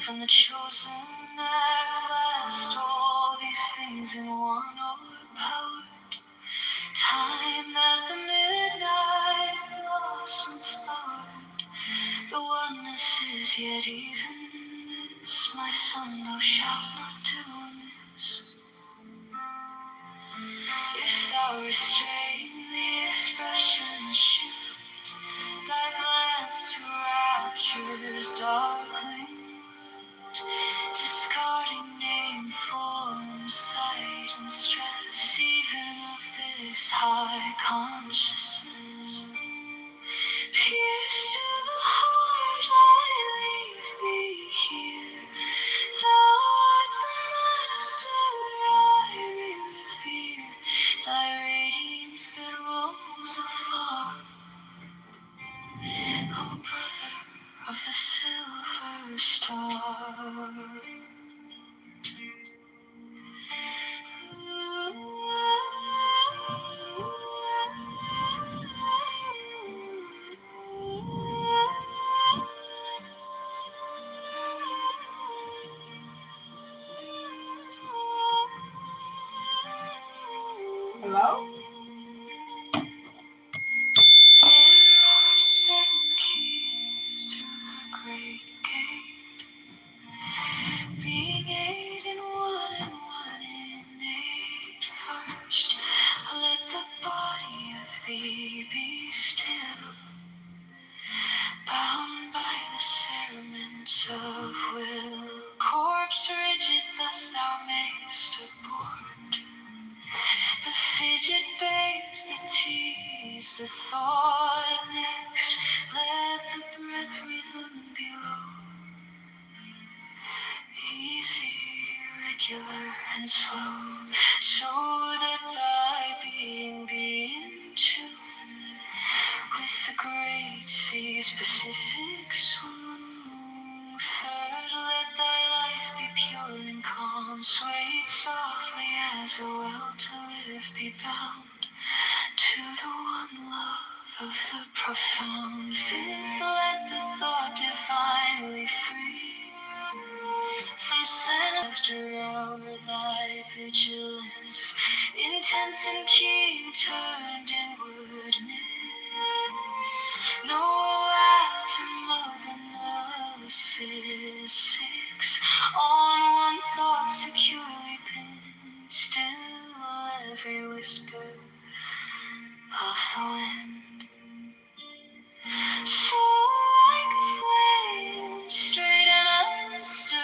from the chosen act last. All these things in one overpowered. Time that the midnight blossom flowered. The oneness is yet even in this. My son, thou shalt not do amiss. If thou restrain the expression, shoot thy glance to rapture's darkling root, discarding name, form, sight, and stress, even of this high consciousness. Pierce to the heart, I leave thee here. Thou art the master I revere. Thy radiance that rolls afar, O brother of the silver star. Hello? There are 7 keys to the great gate, being 8 in one and 1 in 8. First, let the body of thee be still, bound by the cerements of will. Corpse rigid, thus thou mayst abort the fidget babes, the tease, the thought. Next, let the breath rhythm be low, easy, regular, and slow, so that thy being be in tune with the great sea's Pacific swoon. Third, let thy life be pure and calm, swayed softly as a will to live be bound to the one love of the profound. Fifth, let the thought divinely free from sin after hour, thy vigilance intense and keen turned inwardness. No atom of analysis. 6, on one thought securely pinned, still every whisper of the wind. So like a flame, straight and unstirred,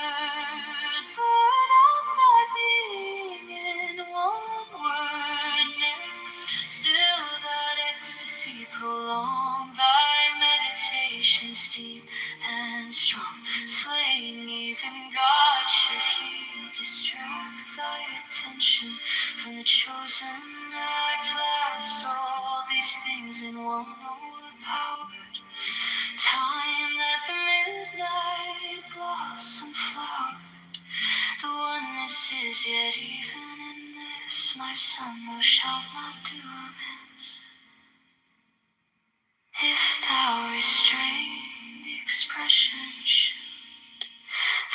burn up thy being in one word. Next, still that ecstasy prolong, thy meditations deep and strong, slaying even God should he distract thy attention from the chosen act last. All these things in one overpowered. Time that the midnight blossom flowered. The oneness is yet even in this. My son, thou shalt not do amiss. If thou restrain the expression, shoot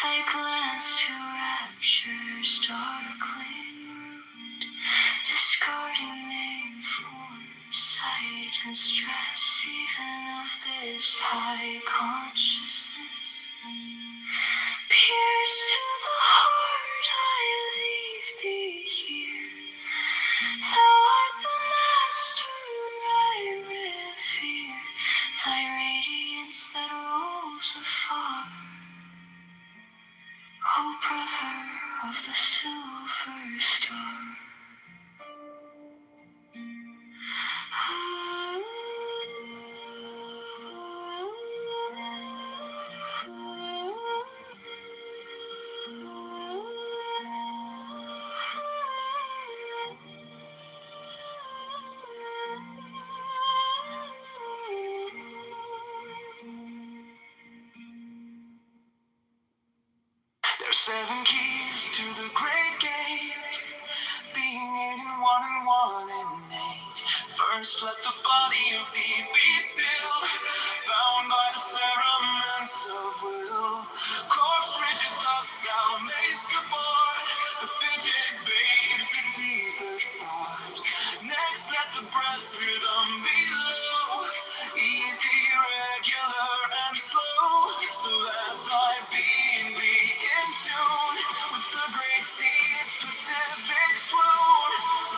thy glance to rapture's darkling root, discarding name, form, sight, and stress, even of this high consciousness. Pierce to the heart, I leave thee here. Thou art the master I revere. Thy radiance that rolls afar, O brother of the silver star. First let the body of thee be still, bound by the cerements of will. Corpse rigid thus thou mayst abort, the fidget babes that tease the thought. Next let the breath rhythm be low, easy, regular, and slow, so that thy being be in tune with the great sea's Pacific swoon.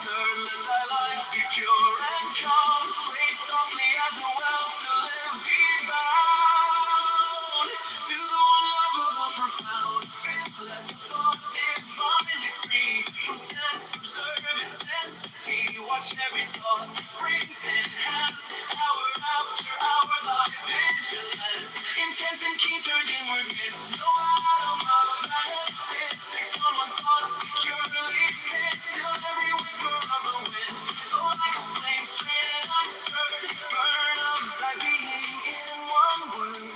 Third, let thy life be pure and calm, sway softly as a well to live be bound to the one love of the profound. Fifth, let the thought divinely free from sense, observe its entity. Watch every thought that springs, enhance hour after hour. Thy vigilance, intense and keen, turned inward, miss no atom of medicine. Six on one thought securely hid, still every whisper of the wind. So like a flame straight and unstirred, burn up thy being in one word.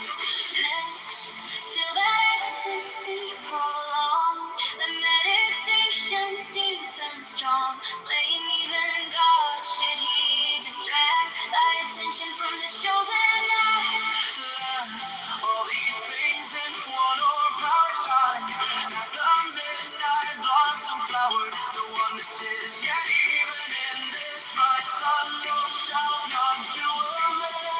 Still that ecstasy prolonged, the meditation deep and strong, slaying even God should he distract thy attention from the chosen act. All these things in one or power time, at the midnight blossom flowered, the one that is yet even in this my son, no shall not do amaze.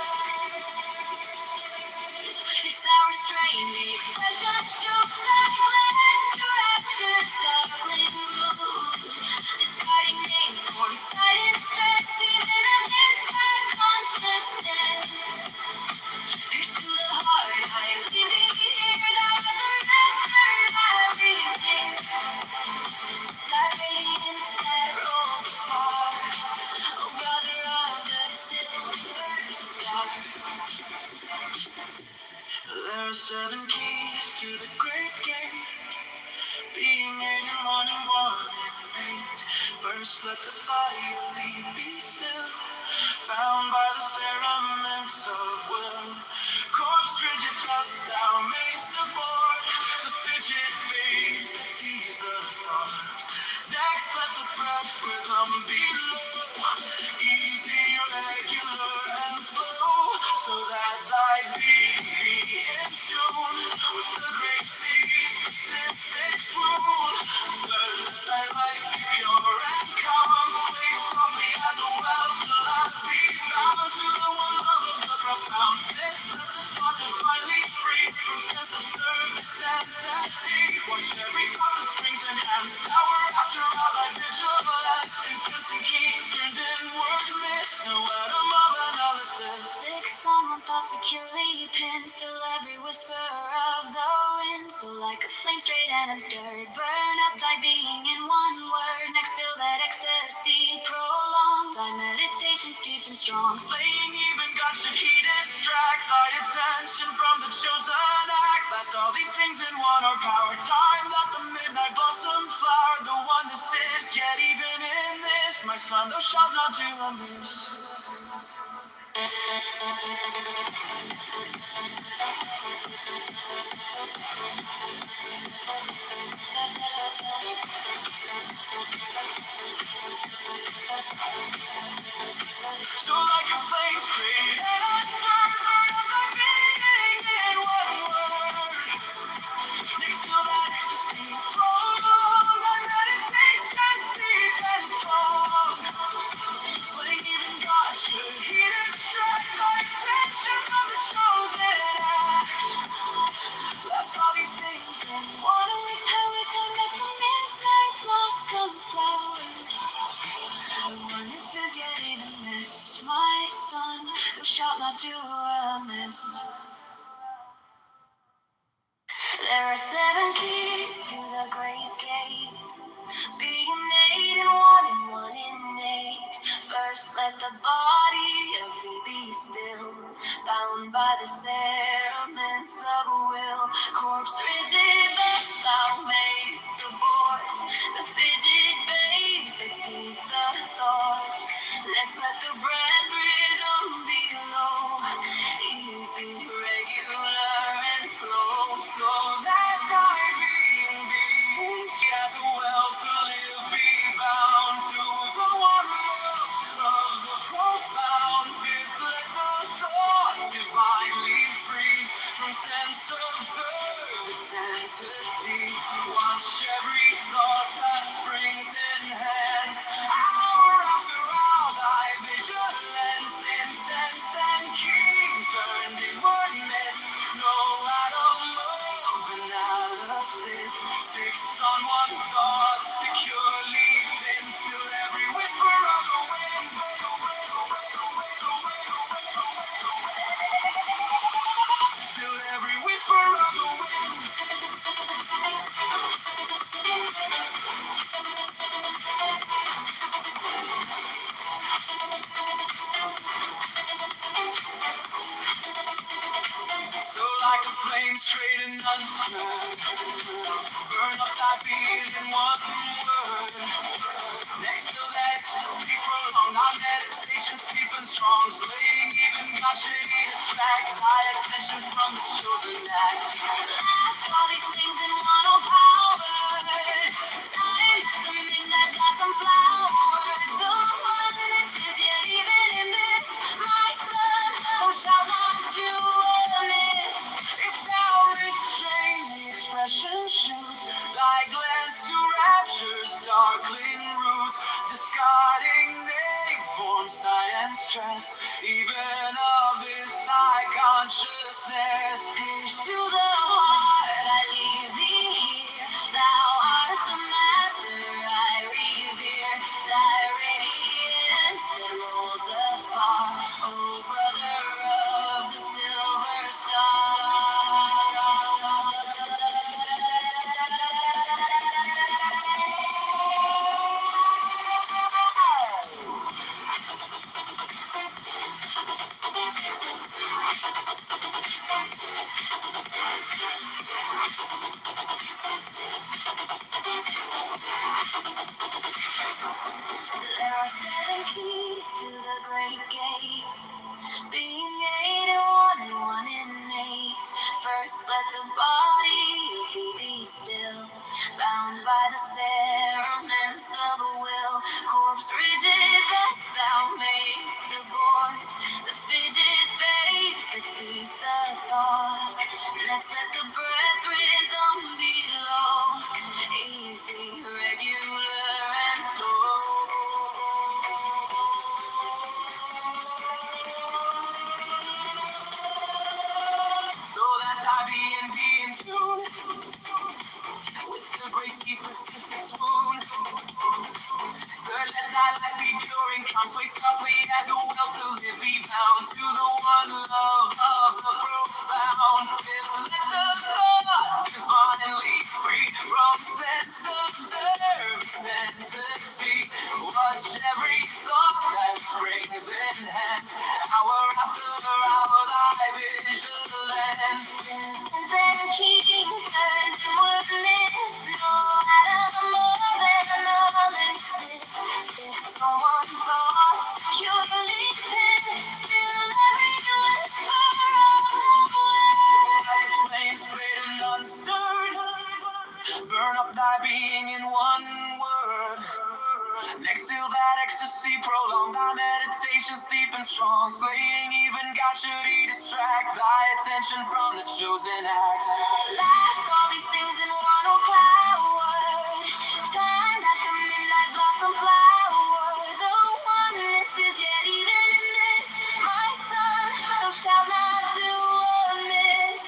If thou restrain the expression, show thy glance to rapture's darkling mood, discarding name, form, sight, and stress, even of his high consciousness. Pierce to the heart, I leave thee here, thou art the master, I leave here. Thy radiance that rolls afar, O brother of the silver star. There are seven keys to the great gate, being eight and one in eight. First let the body of thee be still, bound by the cerements of will. Corpse rigid thus thou mayst abort, the fidget babes that tease the thought. Next let the breath rhythm be low, easy, regular, and slow, so that thy being be in tune with the great sea's Pacific swoon. Third, let thy life be pure and calm, sway softly as a well till I be bound to the one love of the profound. Fifth, let the thought divinely free from sense of service and entity. Watch every thought that springs and hands, hour after hour thy vigilance, intense and keen, turned inward, miss no atom of analysis. Six on one thought securely pinned, still every whisper of the wind. So like a flame straight and unstirred, burn up thy being in one word. Next till that ecstasy prolong, thy meditations deep and strong, slaying even God should he distract thy attention from the chosen act. Last all these things in one or power time, let the midnight blossom flower, the one that is yet even in this my son, thou shalt not do amiss. So like a flame straight and unstirred, burn up thy being in one word. Next till that ecstasy prolong, thy meditations deep and strong, slaying even God should he distract thy attention from the chosen act. Lost all these things in one with power time at the midnight blossom flower. The one that says yet even miss, my son, thou shalt not do amiss. There are seven keys to the great gate, being eight and one in eight. First let the body of thee be still, bound by the cerements of will. Corpse rigid thus thou mayst abort, the fidget babes that tease the thought. Next let the breath rhythm be low, easy, straight and unstirred. Burn up thy being in one word. Next to that ecstasy prolonged, our meditation steep and strong. Slaying even God should distract thy attention from the chosen act. Last all these things in one, oh power. Time the midnight blossom flower. The oneness is yet even in this. My son, oh shall not do amiss. If thou restrain the expression shoot, thy glance to rapture's darkling roots, discarding name, form, sight, and stress, even of this high consciousness. Pierced to the heart, I leave thee here. Thou art the master, I revere. Thy radiance that rolls afar, oh brother of the silver star. There are 7 keys to the great gate, being 8 and 1 and 1 and 8. First let the body of thee be still, bound by the cerements of a will. Corpse rigid thus thou mayst abort the fidget babes that tease the thought. Next let the breath rhythm be low, easy, regular, and slow. So that thy being be in tune with the great sea specific swoon. Third, let thy life be pure and calm, sway softly as a will to live, be bound to the one love of the profound. Fifth, let the thought divinely free from sense observance entity. Watch every thought that springs enhance, hour after hour thy vigilance. Sins and kings turned inwardness, no matter more than all exists. Sticks on one thought, securely pinned, still every whisper of the wind. So like a flame straight and unstirred, burn up thy being in one word. Next to that ecstasy prolonged, thy meditations deep and strong. Slaying even God should he distract thy attention from the chosen act. Last all these things in one, oh power. Time that the midnight blossom flower. The oneness is yet even in this. My son, thou shalt not do amiss.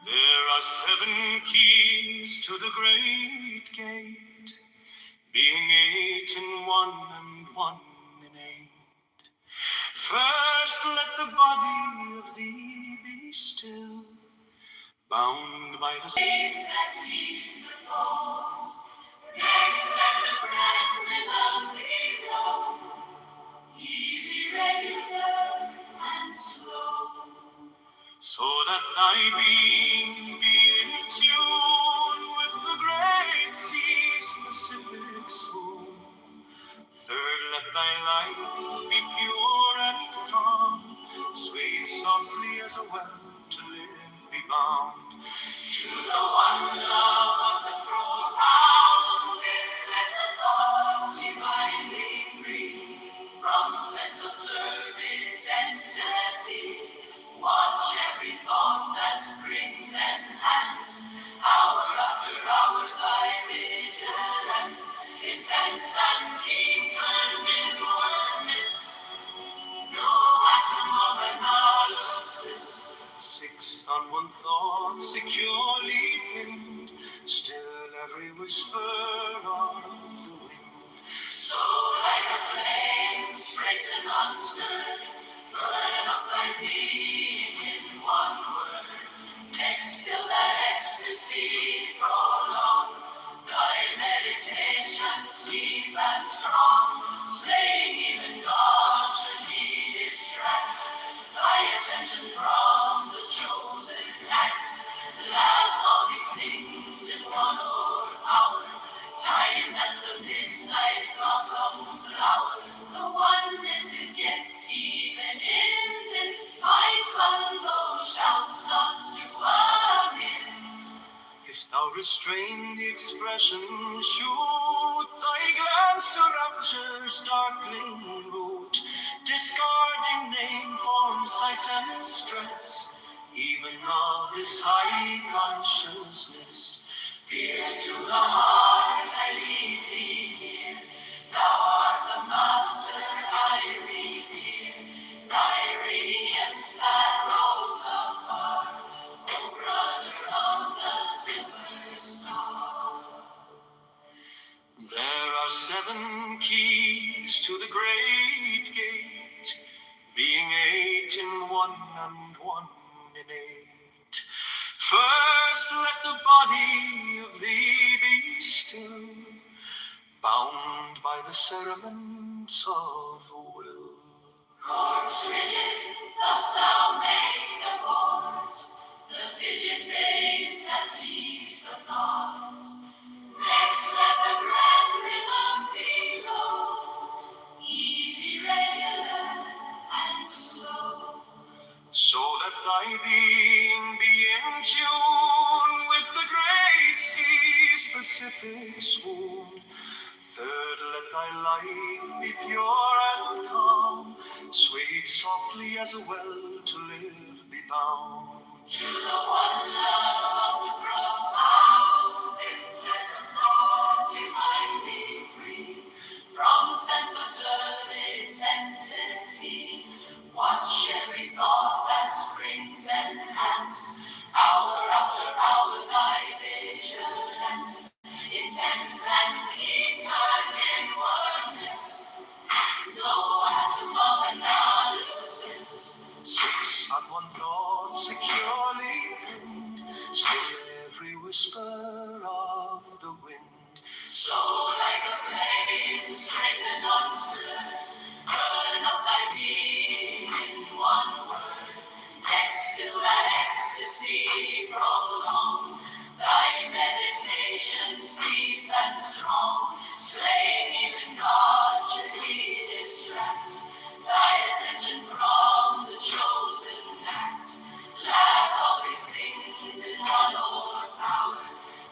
There are 7 keys to the great gate, being 8 in 1 and 1 in 8. First let the body of thee be still, bound by the saints that tease the thought. Next let the breath rhythm be low, easy, regular, and slow. So that thy being be in tune with the great sea's specific swoon. Third, let thy life be pure and calm, swayed softly as a well to live be bound to the one love of the profound. Fifth, let the thought divinely free from sense observance entity. Watch every thought that springs enhance, hour after hour thy vigilance, intense and keen. on one thought securely pinned, still every whisper of the wind. So like a flame, straight and unstirred, burn up thy being in one word. Next till that ecstasy prolong, thy meditations deep and strong, slaying even God should he distract thy attention from the chosen act. Last all these things in one hour, time and the midnight blossom flower. The oneness is yet even in this, my son, thou shalt not do amiss. If thou restrain the expression, shoot thy glance to rapture's darkling root, discarding name, form, sight, and stress, even of this high consciousness. Pierce to the heart, I leave thee here. Thou art the master I revere. Thy radiance that rose afar, O brother of the silver star. There are 7 keys to the great gate, being 8 in one and 1 in 8. First let the body of thee be still, bound by the cerements of will. Corpse rigid, thus thou mayst abort the fidget babes that tease the thought. Next let the breath rhythm be low, easy, regular, and slow, so that thy being be in tune with the great sea's Pacific swoon. Third, let thy life be pure and calm, swayed softly as a well to live be bound. To the one love of the profound, fifth, let the thought divinely free from sense observe its entity. Watch every thought that springs enhance, hour after hour thy vigilance, intense and clean, turned in oneness, no atom of analysis. 6 on one thought securely pinned, still every whisper of the wind. So like a flame, straight and unstirred, burn up thy being in one word. Next till that ecstasy prolong, thy meditations deep and strong, slaying even God should he distract thy attention from the chosen act. Last all these things in one overpower,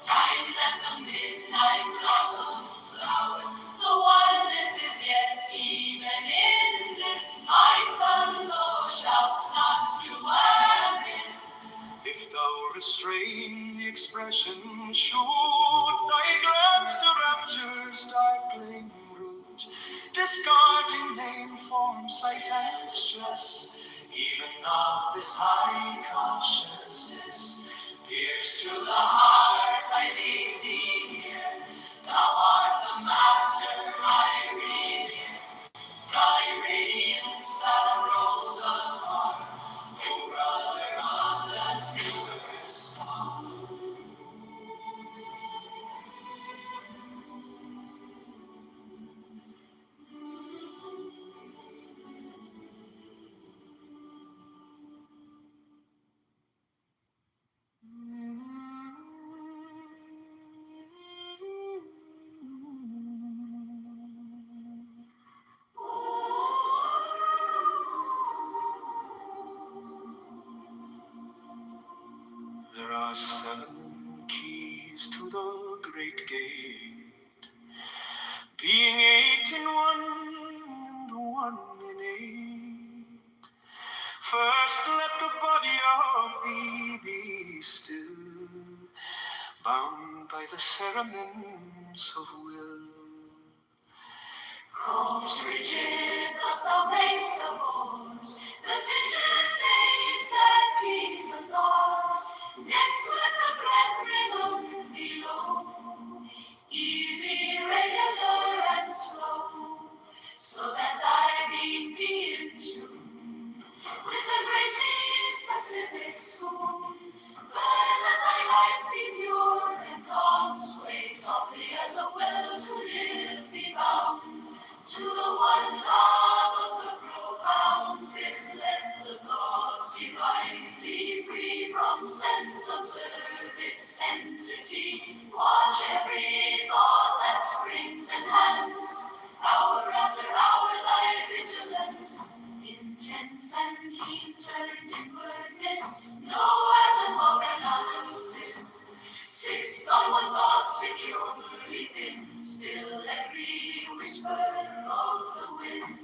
time that the midnight blossom flower. The oneness is yet even in this, my son, thou shalt not do amiss. If thou restrain the expression, shoot thy glance to rapture's darkling root, discarding name, form, sight, and stress, even of this high consciousness. Pierce through the heart, I leave thee here. Thou art the master I revere. Thy radiance that rose afar, O brother of the silver star. There are 7 keys to the great gate, being 8 in one and 1 in 8. First let the body of thee be still, bound by the cerements of will. Corpse rigid, thus thou mayst abort the fidget babes that tease the thought. free from sense, observe its entity. Watch every thought that springs and hands. Hour after hour, thy vigilance. Intense and keen, turned inwardness. No atom of analysis. Six on one thought, securely pinned. Still every whisper of the wind.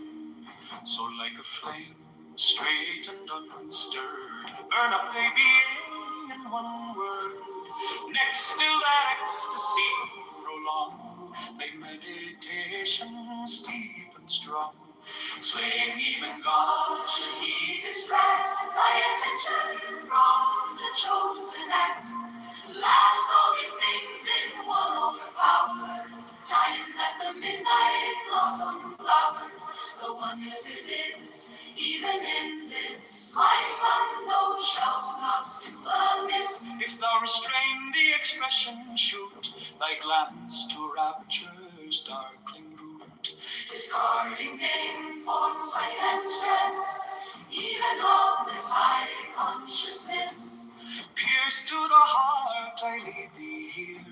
So like a flame, straight and unstirred, burn up thy being in one word. Next, still that ecstasy prolong, thy meditation steep and strong. Slaying even God, should he distract thy attention from the chosen act. Last all these things in one overpowered, time that the midnight blossom flowered. The oneness is, even in this, my son, thou shalt not do amiss. If thou restrain the expression, shoot thy glance to rapture's darkling root. Discarding name, form, sight, and stress, even of this high consciousness. Pierce to the heart, I leave thee here.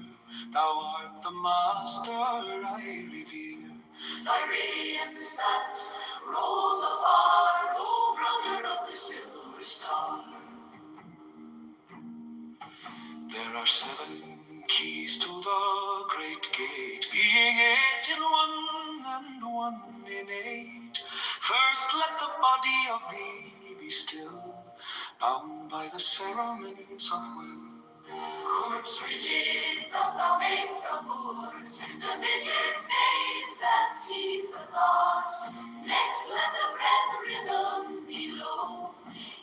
Thou art the master I revere. Thy radiance that rolls afar, O brother of the silver star. There are 7 keys to the great gate, being 8 in one and 1 in 8. First let the body of thee be still, bound by the cerements of will. Corpse rigid, thus thou mayst abort the fidget babes that tease the thought. Next let the breath rhythm be low,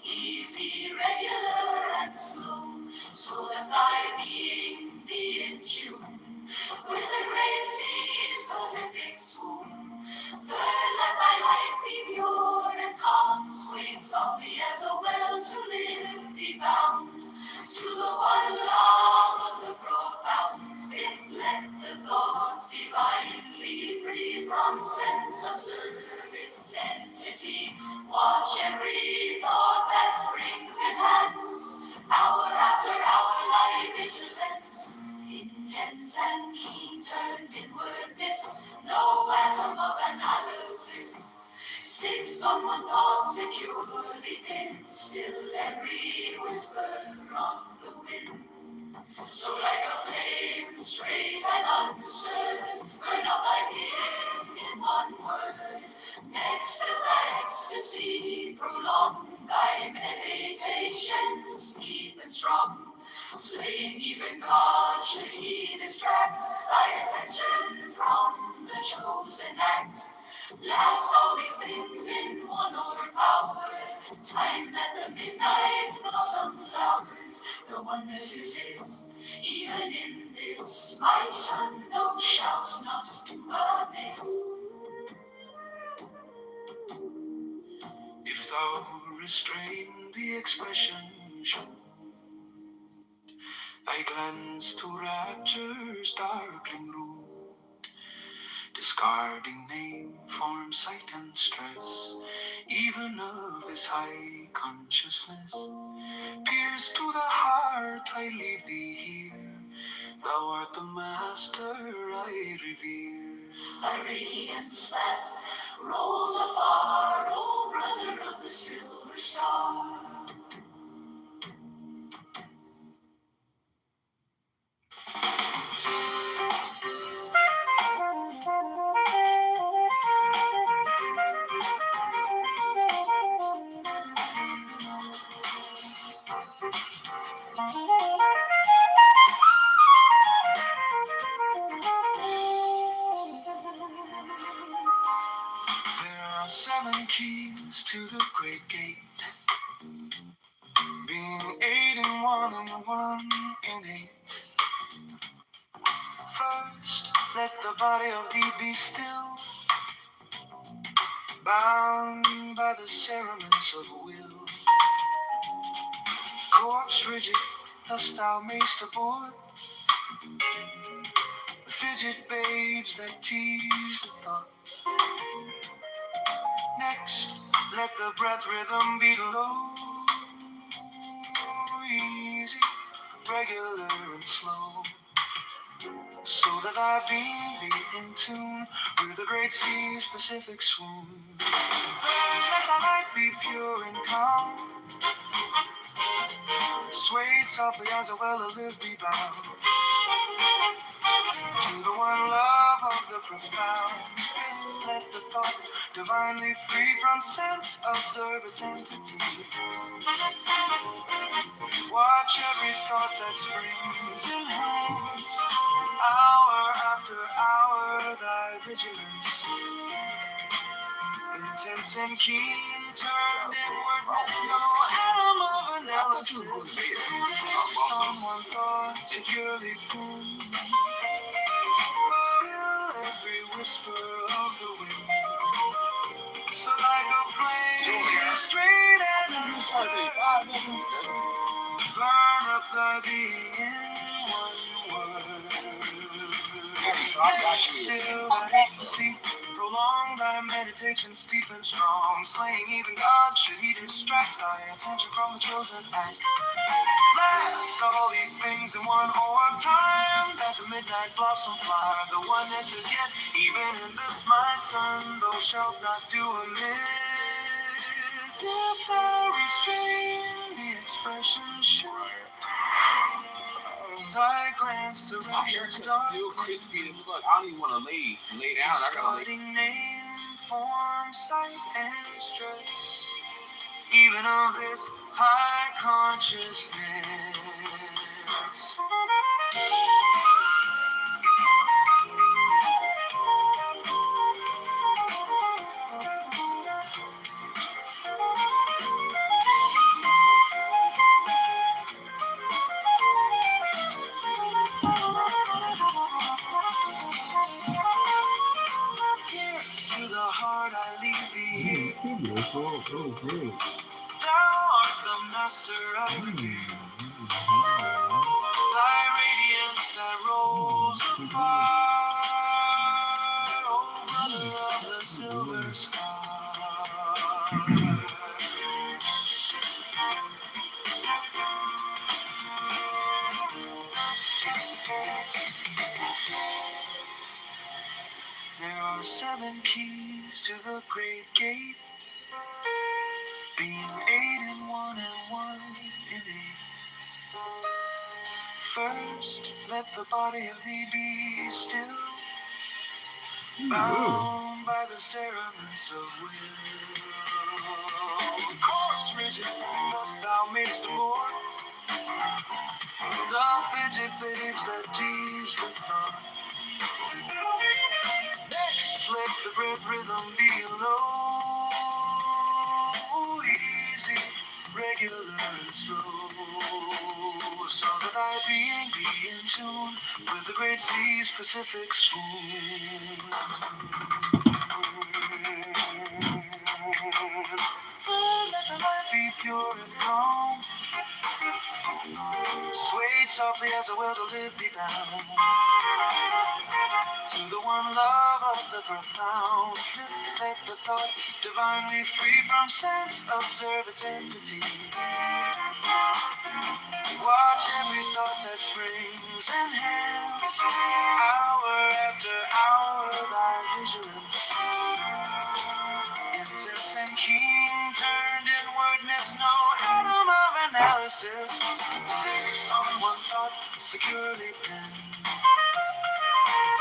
easy, regular, and slow, so that thy being be in tune with the great sea's Pacific swoon. Third, let thy life be pure and calm, swayed softly as a well to live be bound to the one love of the profound. Fifth, let the thought divinely free from sense, observe its entity. Watch every thought that springs in hands. Hour after hour, thy vigilance, intense and keen, turned inward miss. No atom of analysis. 6 on one thought, securely pinned. Still every whisper of the wind. So like a flame, straight and unstirred, burn up thy being in one word. Next to thy ecstasy, prolong thy meditations deep and strong. Slaying even God, should he distract thy attention from the chosen act. Last all these things in one overpowered, time that the midnight blossom flowered. The oneness is his, even in this, my son, thou shalt not do amiss. If thou restrain the expression, show thy glance to rapture's darkling root. Discarding name, form, sight, and stress, even of this high consciousness. Pierce to the heart, I leave thee here. Thou art the master I revere. A radiance that rolls afar, O brother of the silver star. There are 7 keys to the great gate, being 8 in 1 and 1 in 8. First, let the body of thee be still, bound by the cerements of will. Corpse rigid, thus thou mayst abort the fidget babes that tease the thought. Next, let the breath rhythm be low, regular and slow, so that thy being be in tune with the great sea's Pacific swoon. Then let thy life be pure and calm, swayed softly as a well-lived be bound to the one love of the profound. Let the thought divinely free from sense observe its entity. Watch every thought that springs in hands, hour after hour thy vigilance, intense and keen, turned inwardness, no atom of analysis. Someone thought securely cool, still every whisper of the wind. So like a flame, straight and uncertain, burn up the being in one word. Still that ecstasy, prolong thy meditation steep and strong, slaying even God should he distract thy attention from the chosen act. Last of all these things in one orb time, that the midnight blossom fly. The oneness is yet, even in this my son, thou shalt not do amiss. If thou restrain the expression sure, thy glance to rapture's dark, still crispy as fuck. I don't even want to lay down. I gotta lay. discarding name, form, sight, and stress, even of this high consciousness. To the heart I leave thee. Thou art the master I revere. Thy radiance that rolls afar, O brother of the silver star. There are 7 keys to the great gate, being 8 in one and 1 in 8. First, let the body of thee be still, bound by the cerements of will. Corpse rigid, thus thou mayst abort the fidget babes that tease the thought. Next, let the breath rhythm be low, easy, regular and slow, so that thy being be in tune with the great sea's Pacific swoon. Then let the light be pure and calm, swayed softly as a will to live be bound to the one love of the profound. Let the thought divinely free from sense observe its entity. Watch every thought that springs enhance, hour after hour thy vigilance, intense and keen, turned inwardness, no atom of analysis. 6 on one thought, securely pinned,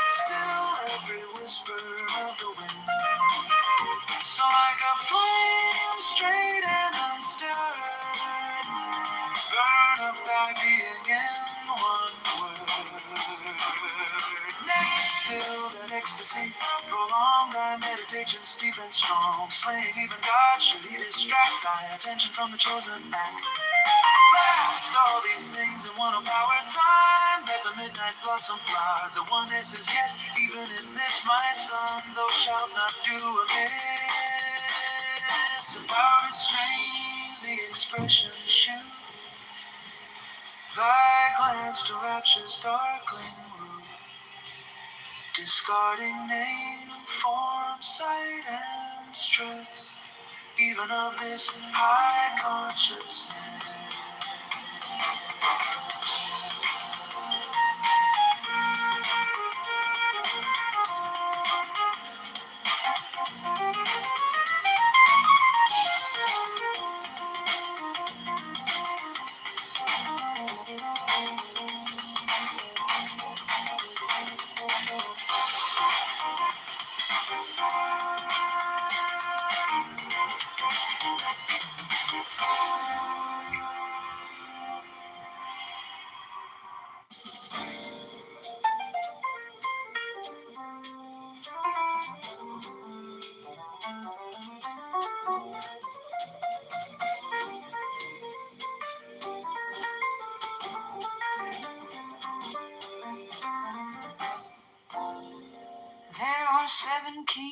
still every whisper of the wind. So like a flame, straight and unstirred, burn up thy being in one word. Next, still that ecstasy, prolong thy meditation steep and strong, slaying even God should he distract thy attention from the chosen act. Last, all these things in one power time, let the midnight blossom flower. The oneness is yet, even in this my son, thou shalt not do amiss. If thou restrain the expression shoot, thy glance to rapture's darkling root, discarding name, form, sight, and stress, even of this high consciousness.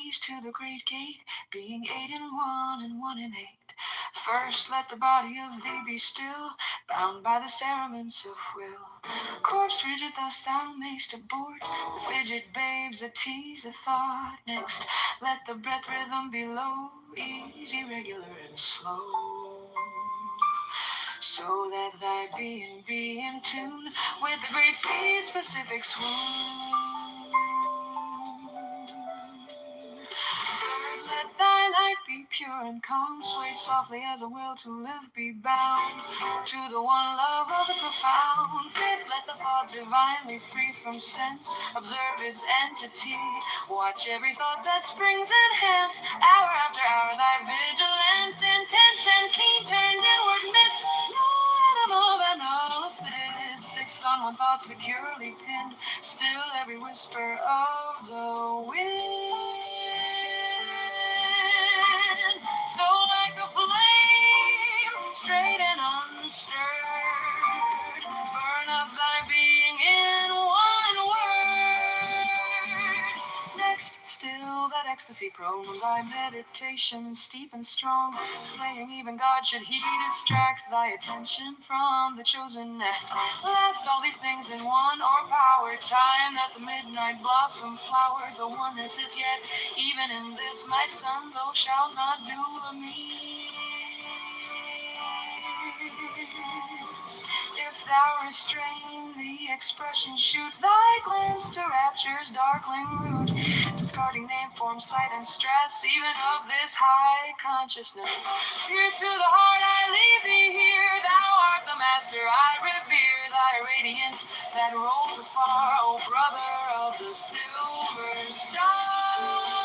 keys to the great gate, being 8 in 1 and 1 in 8. First let the body of thee be still, bound by the cerements of will. Corpse rigid thus thou mayst abort, the fidget babes that tease the thought. Next let the breath rhythm be low, easy, regular, and slow, so that thy being be in tune with the great sea's Pacific swoon. Third, let thy life be pure and calm, swayed softly as a will to live be bound to the one love of the profound. Fifth, let the thought divinely free from sense observe its entity. Watch every thought that springs enhance, hour after hour thy vigilance intense and keen turned inward miss no atom of analysis. Sixth, on one thought securely pinned, still every whisper of the wind. So like a flame, straight and unstirred, burn up thy being in one word. Next, still that ecstasy prone, thy meditation steep and strong, slaying even God should he distract thy attention from the chosen act. Last, all these things in one o'erpower time, that the midnight blossom flowered, the oneness is yet, even in this my son, thou shalt not do amiss. If thou restrain the expression, shoot thy glance to rapture's darkling root, discarding name, form, sight, and stress, even of this high consciousness. Pierce to the heart, I leave thee here. Thou art the master, I revere thy radiance that rolls afar, O brother of the silver star.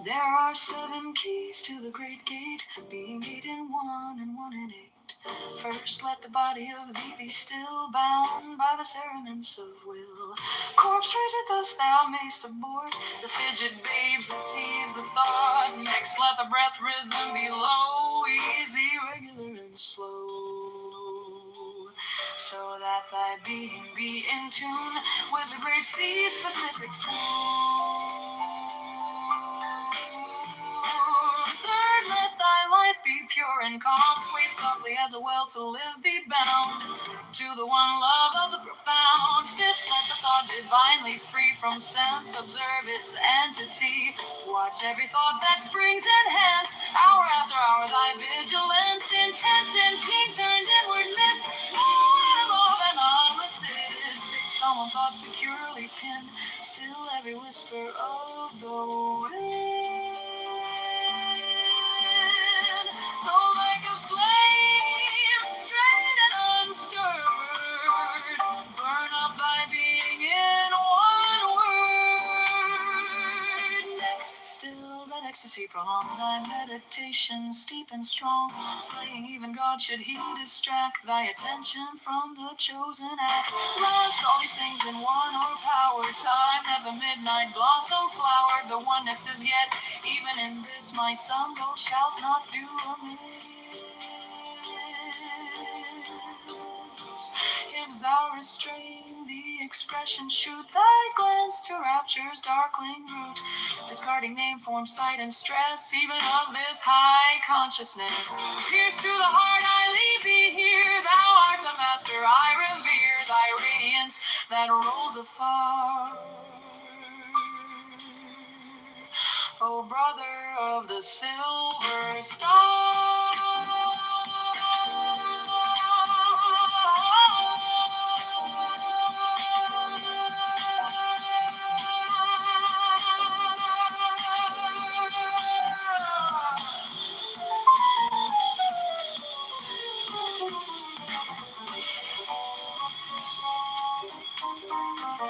There are 7 keys to the great gate, being 8 in 1 and 1 in 8. First, let the body of thee be still, bound by the cerements of will. Corpse rigid thus thou mayst abort the fidget babes that tease the thought. Next, let the breath rhythm be low, easy, regular, and slow, so that thy being be in tune with the great sea's Pacific swoon. Third, let thy life be pure and calm, swayed softly as a well to live be bound to the one love of the profound. Fifth, let the thought divinely free from sense observe its entity. Watch every thought that springs enhance, hour after hour thy vigilance intense and keen turned inward miss no atom of analysis. Someone thought securely pinned, still every whisper of the wind. So like a flame, straight and unstirred, burn up thy being in one word. Next, still that ecstasy prolong thy meditation steep and strong, slaying even God should he distract thy attention from the chosen act. Last, all these things in one o'erpower time, that the midnight blossom flowered, the oneness is yet, even in this my son, thou shalt not do amiss. If thou restrain the expression, shoot thy glance to rapture's darkling root, discarding name, form, sight, and stress, even of this high consciousness. Pierce through the heart, I leave thee here. Thou art the master, I revere thy radiance that rolls afar, O brother of the silver star. The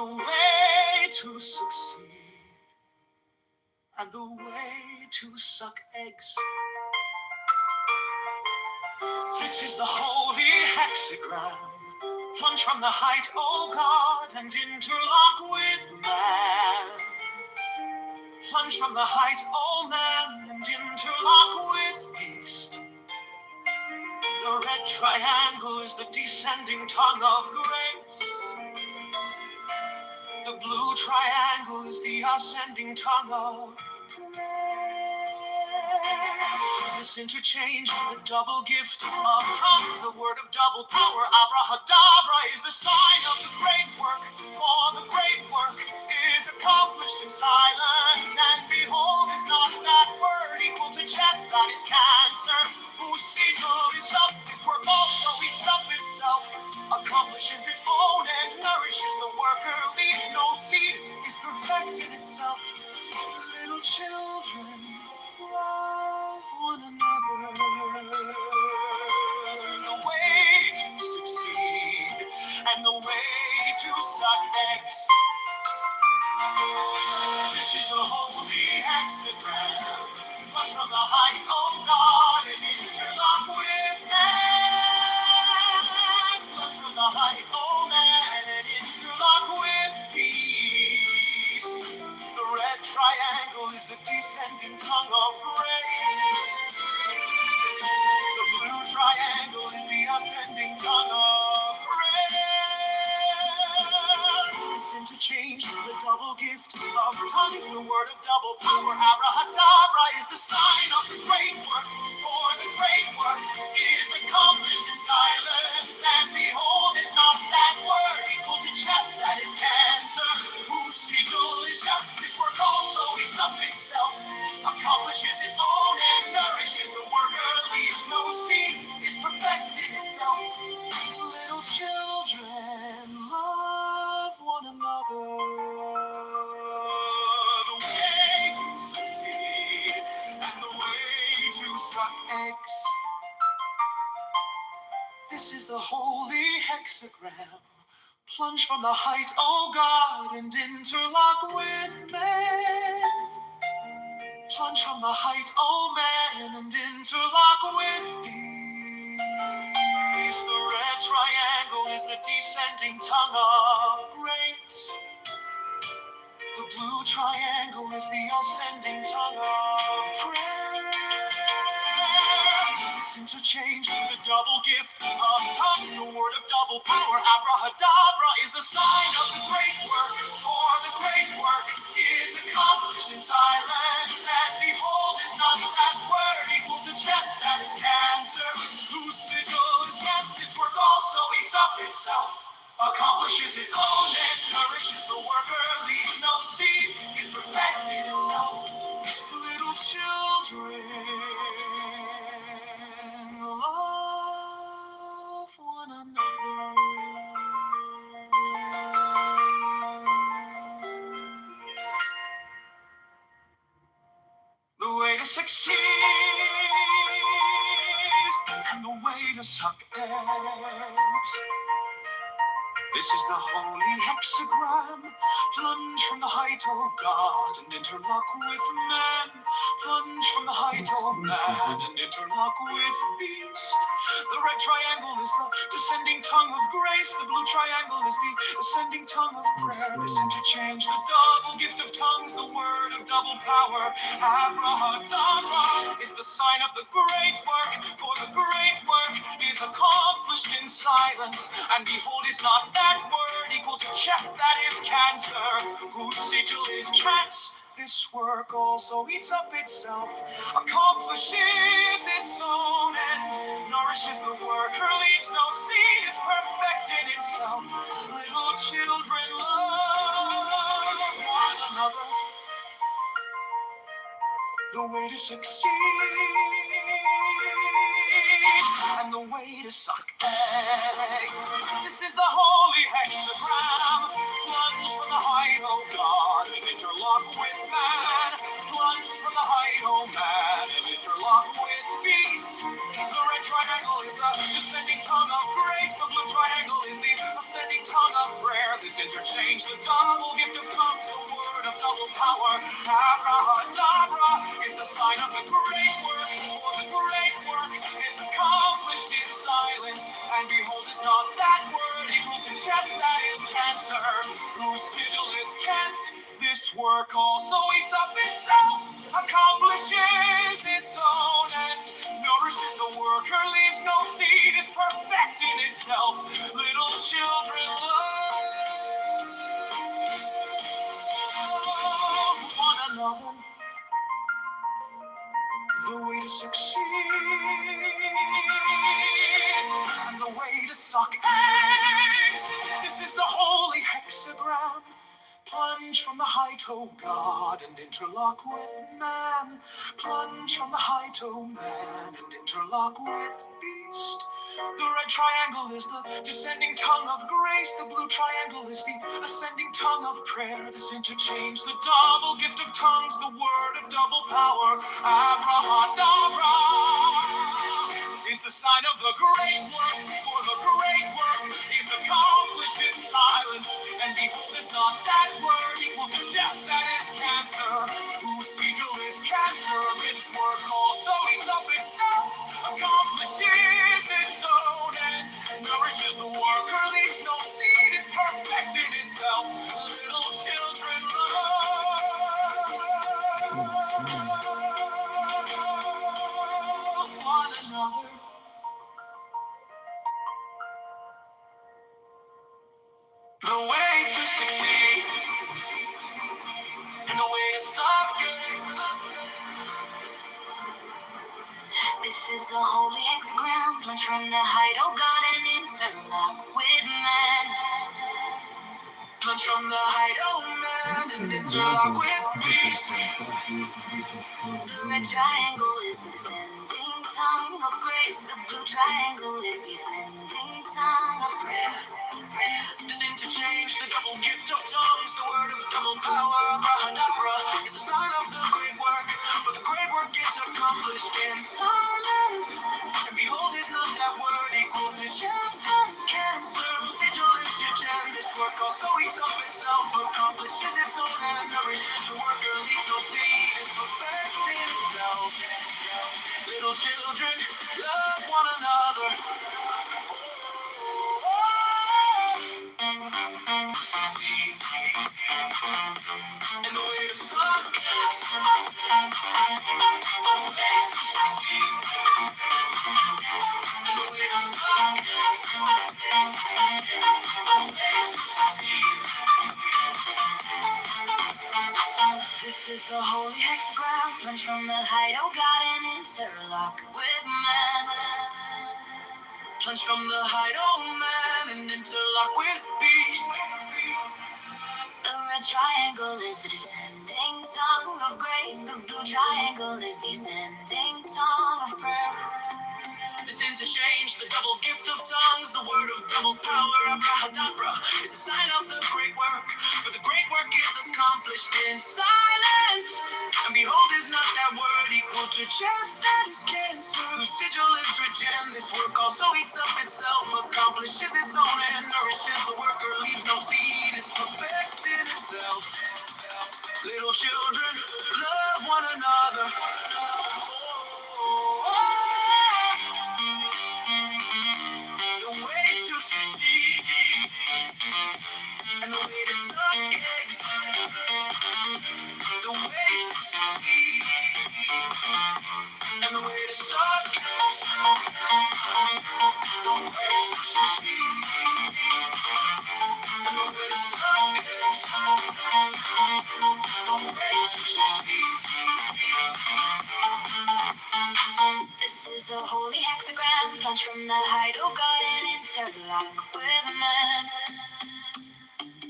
way to succeed and the way to suck eggs. This is the holy hexagram. Plunge from the height, O God, and interlock with man. Plunge from the height, O man, and interlock with beast. The red triangle is the descending tongue of grace. The blue triangle is the ascending tongue of prayer. This interchange, the double gift of tongues, the word of double power, abrahadabra, is the sign of the great work. For the great work is accomplished in silence, and behold, is not that word equal to jet that is cancer, whose sigil is up, this work also eats up itself, accomplishes its own and nourishes the worker, leaves no seed, is perfected itself. Little children, love one another. The way to succeed and the way to suck eggs. This is the holy hexagram. Plunge from the height, oh God, and interlock with man. Plunge from the height, oh man, and interlock with peace. The red triangle is the descending tongue of grace. The blue triangle is the ascending tongue of prayer. This interchange, the double gift of tongues, the word of double power, abrahadabra, is the sign of the great work. For the great work is accomplished in silence, and behold, is not that word equal to Chet, that is cancer, whose sigil is up. This work also eats up itself, accomplishes its own and nourishes the worker, leaves no seed, is perfected itself. Little children, love one another. The way to succeed and the way to suck eggs. This is the holy hexagram. Plunge from the height, O God, and interlock with man. Plunge from the height, O man, and interlock with peace. The red triangle is the descending tongue of grace. The blue triangle is the ascending tongue of prayer. This interchange, the double gift of tongues, the word of double power, abrahadabra, is the sign of the great work. For the great work is accomplished in silence, and behold, is not that word equal to Chet, that is cancer, whose sigil is kept. This work also eats up itself, accomplishes its own and nourishes the worker, leaves no seed, is perfected itself. Little children, love one another. The way to succeed and the way to suck eggs. This is the holy hexagram. Plunge from the height, O God, and interlock with man. Plunge from the height, O man, and interlock with beast. The red triangle is the descending tongue of grace. The blue triangle is the ascending tongue of prayer. This interchange, the double gift of tongues, the word of double power, abrahadabra, is the sign of the great work. For the great work is accomplished in silence, and behold, is not that word equal to Chet, that is cancer, whose sigil is cats. This work also eats up itself, accomplishes its own end, nourishes the worker, leaves no seed, is perfect in itself. Little children, love one another. The way to succeed and the way to suck eggs. This is the holy hexagram. Plunge from the height, oh God, and interlock with man. Plunge from the height, oh man, and interlock with beast. The red triangle is the descending tongue of grace. The blue triangle is the ascending tongue of prayer. This interchange, the double gift of tongues, the word of double power. Abrahadabra is the sign of the great work. For the great work is accomplished in silence. And behold, is not that word equal to death that is cancer, whose sigil is chance. This work also eats up itself, accomplishes its own end, nourishes the worker, leaves no seed, is perfect in itself. Little children love one another. The way to succeed and the way to suck eggs. This is the holy hexagram. Plunge from the height, O God, and interlock with man. Plunge from the height, O man, and interlock with beast. The red triangle is the descending tongue of grace. The blue triangle is the ascending tongue of prayer. This interchange, the double gift of tongues, the word of double power. Abrahadabra is the sign of the great work. For the great work is accomplished in silence. And behold, is not that word equal to death that is cancer, whose sigil is cancer. Its work also eats up itself, accomplishes its own end, nourishes the worker, leaves no seed, is perfect in itself. Little children love one another. The way to succeed and the way to suckers. This is the holy hexagram. Plunge from the height, oh God, and interlock with man. Plunge from the height, oh man, and interlock with beast. The red triangle is the descending tongue of grace. The blue triangle is the ascending tongue of prayer. This interchange, the double gift of tongues, the word of double power. Abrahadabra is the sign of the great work. For the great work is accomplished in silence. And behold, is not that word equal to Jethro's cancer? Sigil is your gem. This work also eats up itself, accomplishes its own and nourishes the worker, leaves no seed, is perfect in itself. Little children, love one another. Succeed. And the way to suck is succeed. And the way to suck is succeed. This is the holy hexagram. Plunge from the height, oh God, and interlock with man. Plunge from the height, oh man, and interlock with beast. The red triangle is the descending tongue of grace. The blue triangle is the ascending tongue of prayer. This interchange, the double gift of tongues, the word of double power. Abrahadabra is a sign of the great work. For the great work is accomplished in silence. And behold, is not that word equal to death that is cancer? Whose sigil is regen. This work also eats up itself, accomplishes its own and nourishes the worker, leaves no seed, is perfect in itself. Little children, love one another. The way to succeed and the way to suck eggs. The way to succeed and the way to suck eggs. The way to succeed and the way to suck eggs. The way to succeed. This is the holy hexagram. Plunge from the height, oh God, and interlock with man.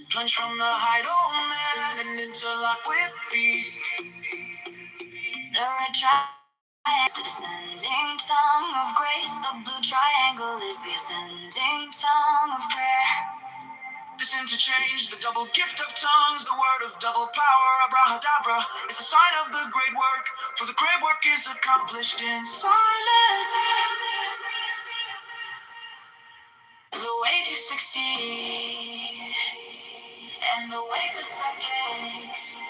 Plunge from the height, oh man, and interlock with beast. The The red triangle is the descending tongue of grace. The blue triangle is the ascending tongue of prayer. This interchange, the double gift of tongues, the word of double power, abrahadabra, is the sign of the great work, for the great work is accomplished in silence. The way to succeed, and the way to success.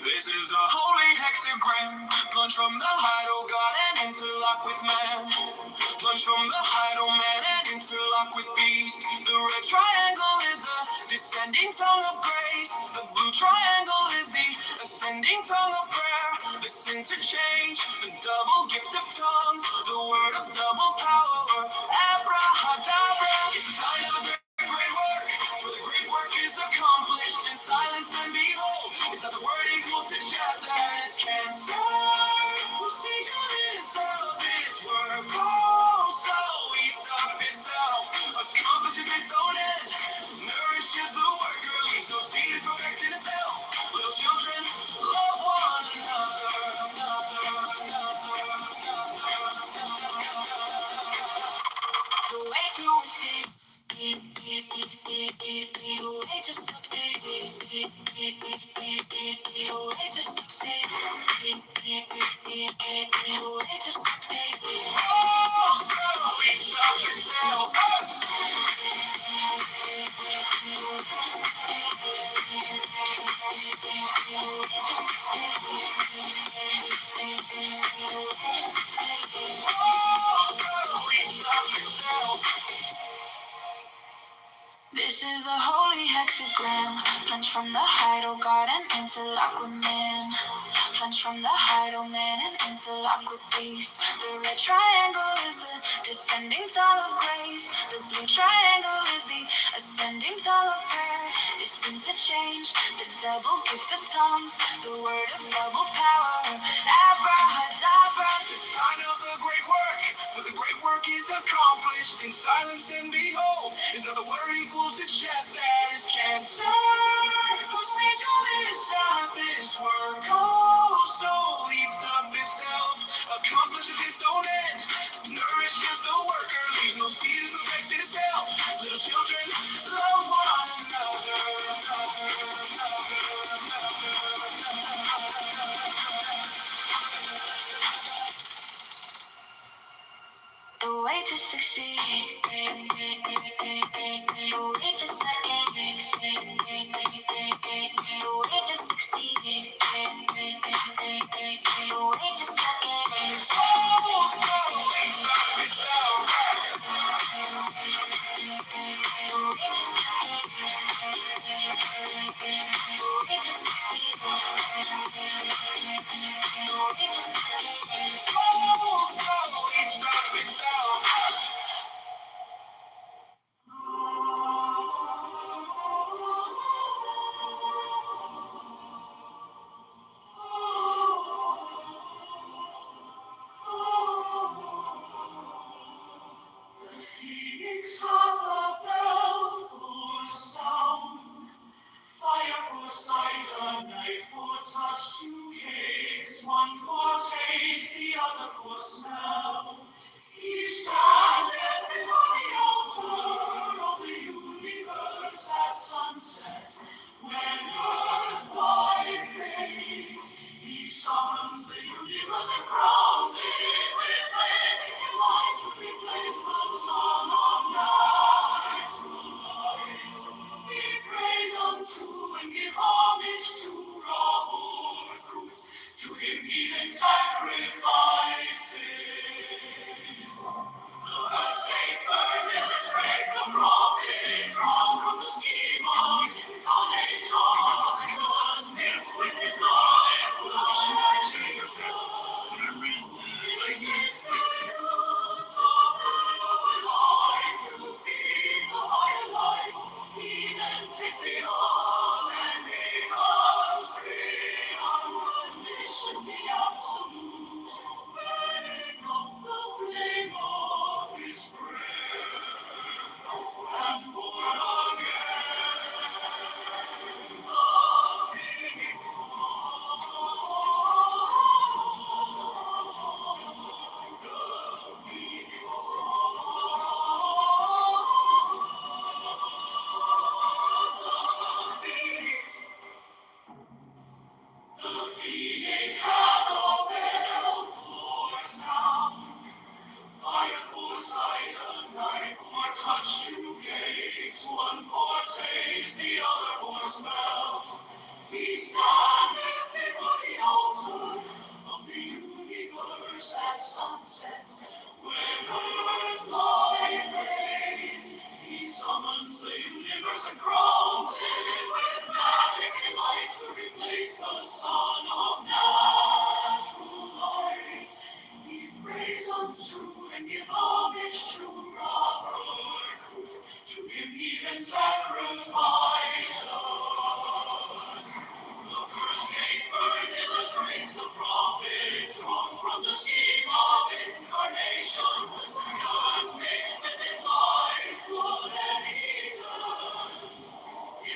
This is the holy hexagram, plunge from the height, O God, and interlock with man. Plunge from the height, O man, and interlock with beast. The red triangle is the descending tongue of grace. The blue triangle is the ascending tongue of prayer. This interchange, the double gift of tongues, the word of double power, abrahadabra. It's a sign of the great work, for the great work is accomplished in silence, and behold, is that the word equal to chaff that is cancer. Who sees you this of this work also eats up itself, accomplishes its own end, nourishes the worker, leaves no seed, is perfect in itself. Little children, love one another, the way to receive. The way to succeed. The way to succeed. The way to succeed. Oh, so it's up itself. Oh, so it's up itself. This is the holy hexagram. Plunge from the height, O God, and interlock with man. Plunge from the height, O man, and interlock with beast. The red triangle is the descending tongue of grace. The blue triangle is the ascending tongue of prayer. This interchange, the double gift of tongues, the word of double power, abrahadabra. The sign of the great work, for the great work is accomplished in silence, and behold, is that the word equal to chaff that is cancer. Who said you this out this work also eats up itself, accomplishes its own end, nourishes the worker, leaves no seed, is perfected itself. Little children, love one another. The way to succeed, the way to succeed, the way to succeed, the way to succeed. Phoenix hath a bell for sound, fire for sight, a knife for touch, two cakes, one for taste, the other for smell. He standeth before the altar of the universe at sunset, when earth life fades. He summons the universe and crowns it with radiant light to replace the sun of natural light. He prays unto and give homage to Rahor, to him heathen sacrifices. The state Phoenix hath a bell for sound, fire for sight, a knife for touch, two gates, one for taste, the other for smell. He standeth before the altar of the universe at sunset, when earth life reigns. He summons the universe and crowns it with magic and light to replace the sun of natural light. He prays unto and give homage to Robert, to him even sacrifices. The first gate burnt illustrates the prophet drawn from the scheme of incarnation. The second mixed with his life's blood and eaten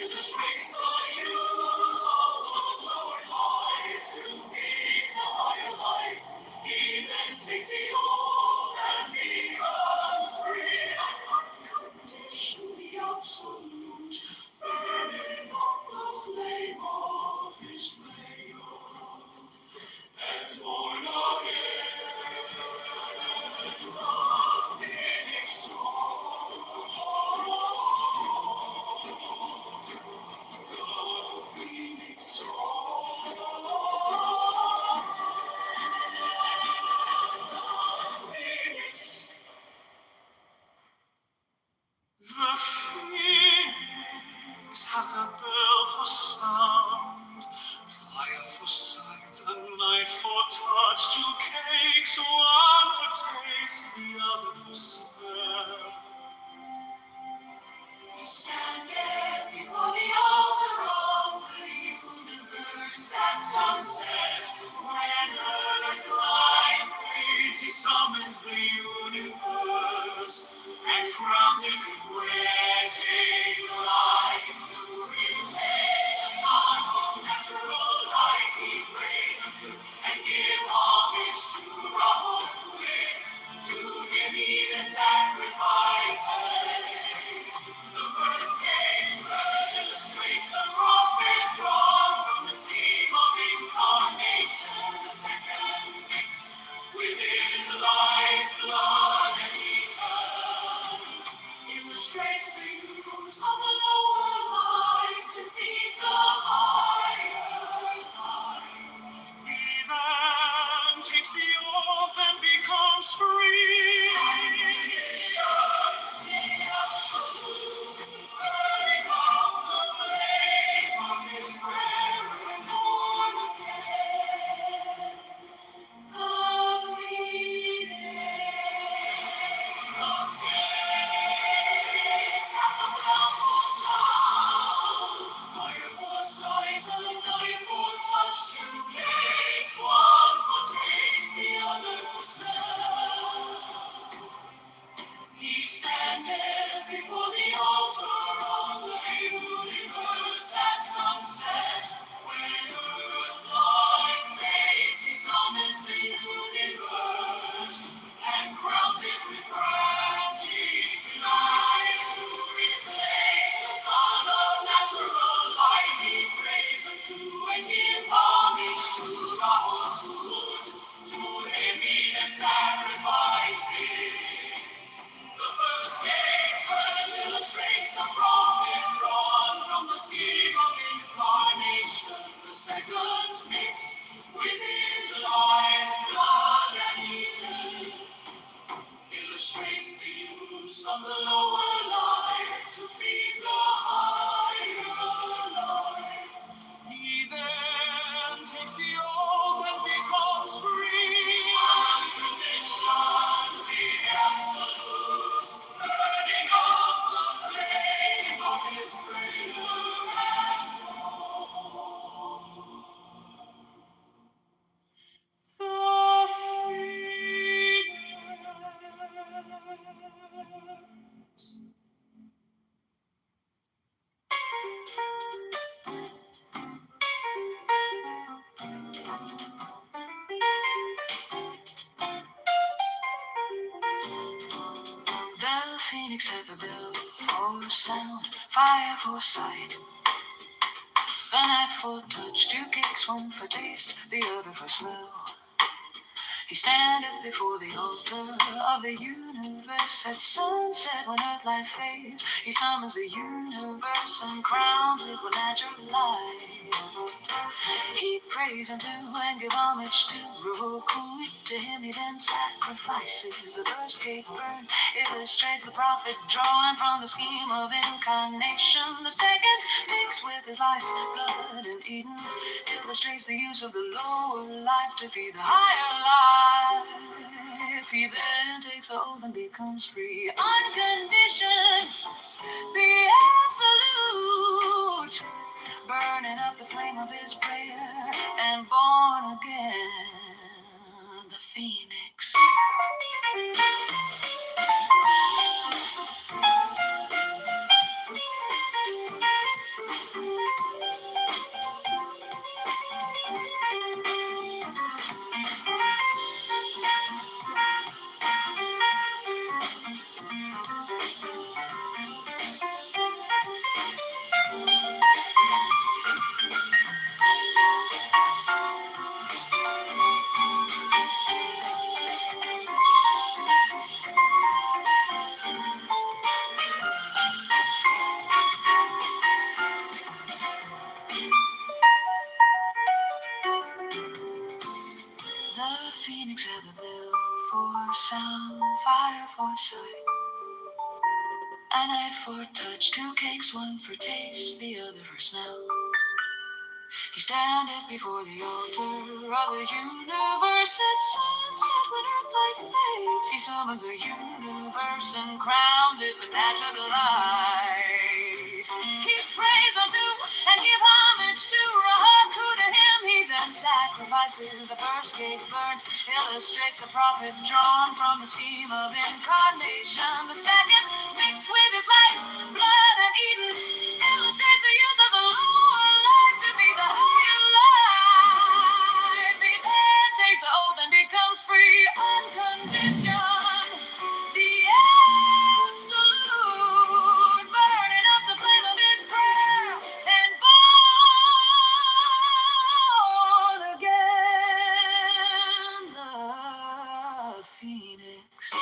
illustrates the use of the lower life to feed the higher life. He then takes the oath and becomes free and unconditionally absolute, burning up the flame of his mayor and born again. The Phoenix song. The Phoenix hath a bell for sound, fire for sight, a knife for touch, two cakes, one for taste, the other for smell. We stand there before the altar of the universe at sunset, when earth life fades. He summons the universe and crowns it with wedging light to replace the sun of natural light. He prays unto and give homage to Rahul, to him even sacrifices. The first gate illustrates the prophet drawn from the scheme of incarnation. The second mixed with his life's blood and eaten illustrates the use of the lower life to feed the higher life. He then takes the oath and becomes free. Burning up the flame of his prayer and born again. The Phoenix hath a bell for sound, fire for sight, a knife for touch, two gates, one for taste, the other for smell. He standeth before the altar of the universe at sunset, when earth life fades. He summons the universe and crowns it with magic light to replace the sun of natural light. He prays unto and give homage to Rahul, to him even sacrifices. The first gate illustrates the prophet drawn from the scheme of incarnation. The second mixed with his life's blood and eaten illustrates the use of the lower life to feed the higher life. He then takes the oath and becomes free. Unconditionally absolute, burning up the flame of his prayer and the Phoenix. The Phoenix hath a bell for sound, fire for sight, a An eye for touch, two cakes, one for taste, the other for smell. He standeth before the altar of the universe at sunset when earth life fades. He summons the universe and crowns it with natural light. He prays unto and give homage to Roku. To him he then sacrifices the first cake burned. Illustrates the prophet drawn from the scheme of incarnation. The second mixed with his life's blood and eaten. Illustrates the use of the lower life to feed the higher life. He then takes the oath and becomes free. Unconditioned, the absolute. Burning up the flame of his prayer and born again, the phoenix. The phoenix had the bell for sound, fire for sight, an eye for touch, two cakes, one for taste, the other for smell. He standeth before the altar of the universe at sunset when earth life fades. He summons the universe and crowns it with natural light. He prays unto and give homage to Rahaku. To him he then sacrifices the first cake burnt. Illustrates the prophet drawn from the scheme of incarnation. The second mixed with his life's blood and eaten. Illustrates the use of the lower life to be the higher life. He then takes the oath and becomes free. Unconditioned, the absolute. Burning up the flame of his prayer and born again, the phoenix.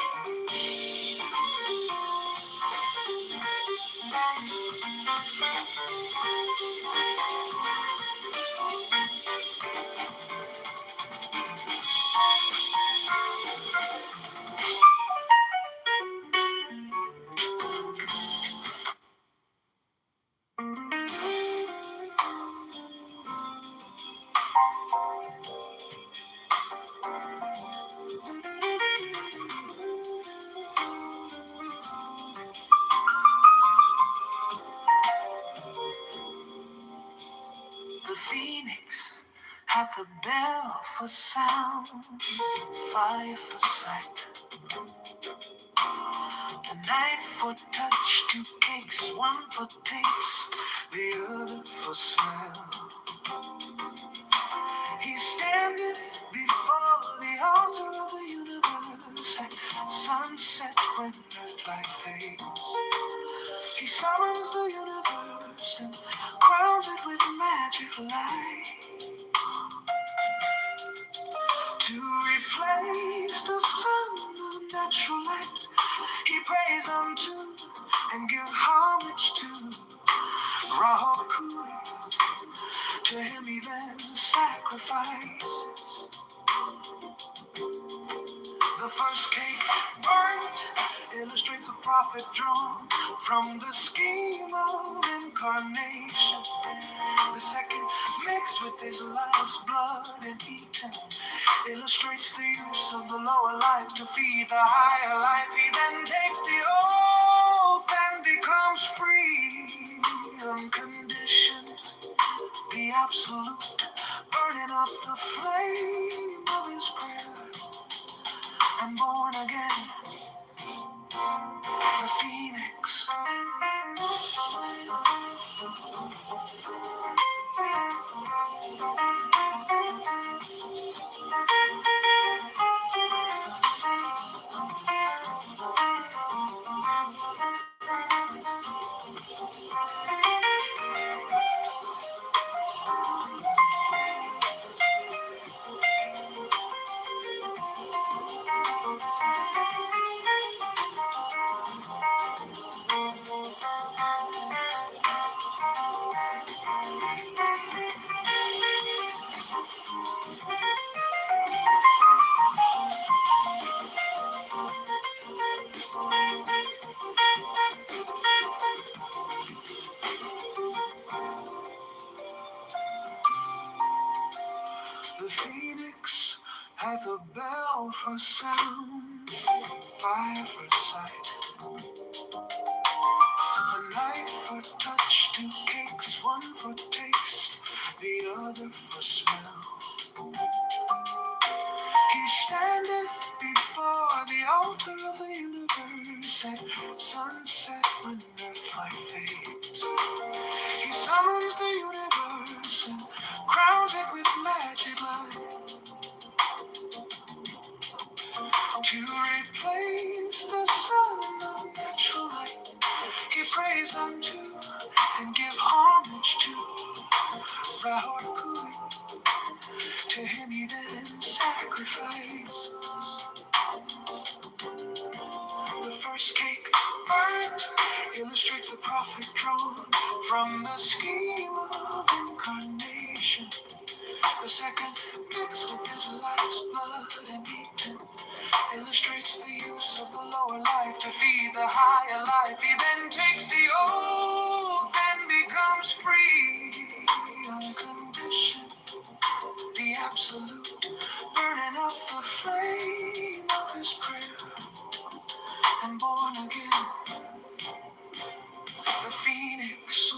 The phoenix hath a bell for sound, fire for sight, a knife for touch, two cakes, one for taste, the other for smell. He standeth before the altar of the universe at sunset when earth light fades. He summons the universe and crowns it with magic light. To replace the sun of natural light, he prays unto and give homage to Rahaku. To him he then sacrifices the first cake burnt. Illustrates the prophet drawn from the scheme of incarnation. The second mixed with his life's blood and eaten. Illustrates the use of the lower life to feed the higher life. He then takes the oath and becomes free. Unconditioned, the absolute. Burning up the flame of his prayer and born again, the phoenix. phoenix hath a bell for sound, fire for sight, a knife for touch, 2 cakes, one for taste, the other for smell. He standeth before the altar of the universe at sunset when earthlight fades. He summons the universe and crowns it with magic light to replace the sun of natural light. He prays unto and give homage to Rahor, to him he then sacrificed. The first cake burnt illustrates the prophet drawn from the scheme of incarnation. The second mixed with his life's blood and eaten illustrates the use of the lower life to feed the higher life. He then takes the oath and becomes free on condition, the absolute, burning up the flame of his prayer and born again, the phoenix.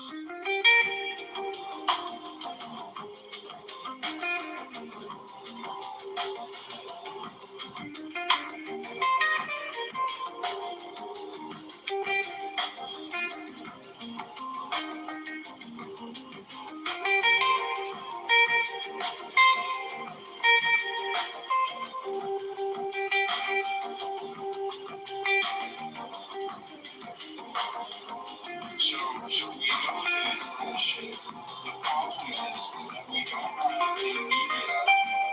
So we know that the problem is that we don't have any media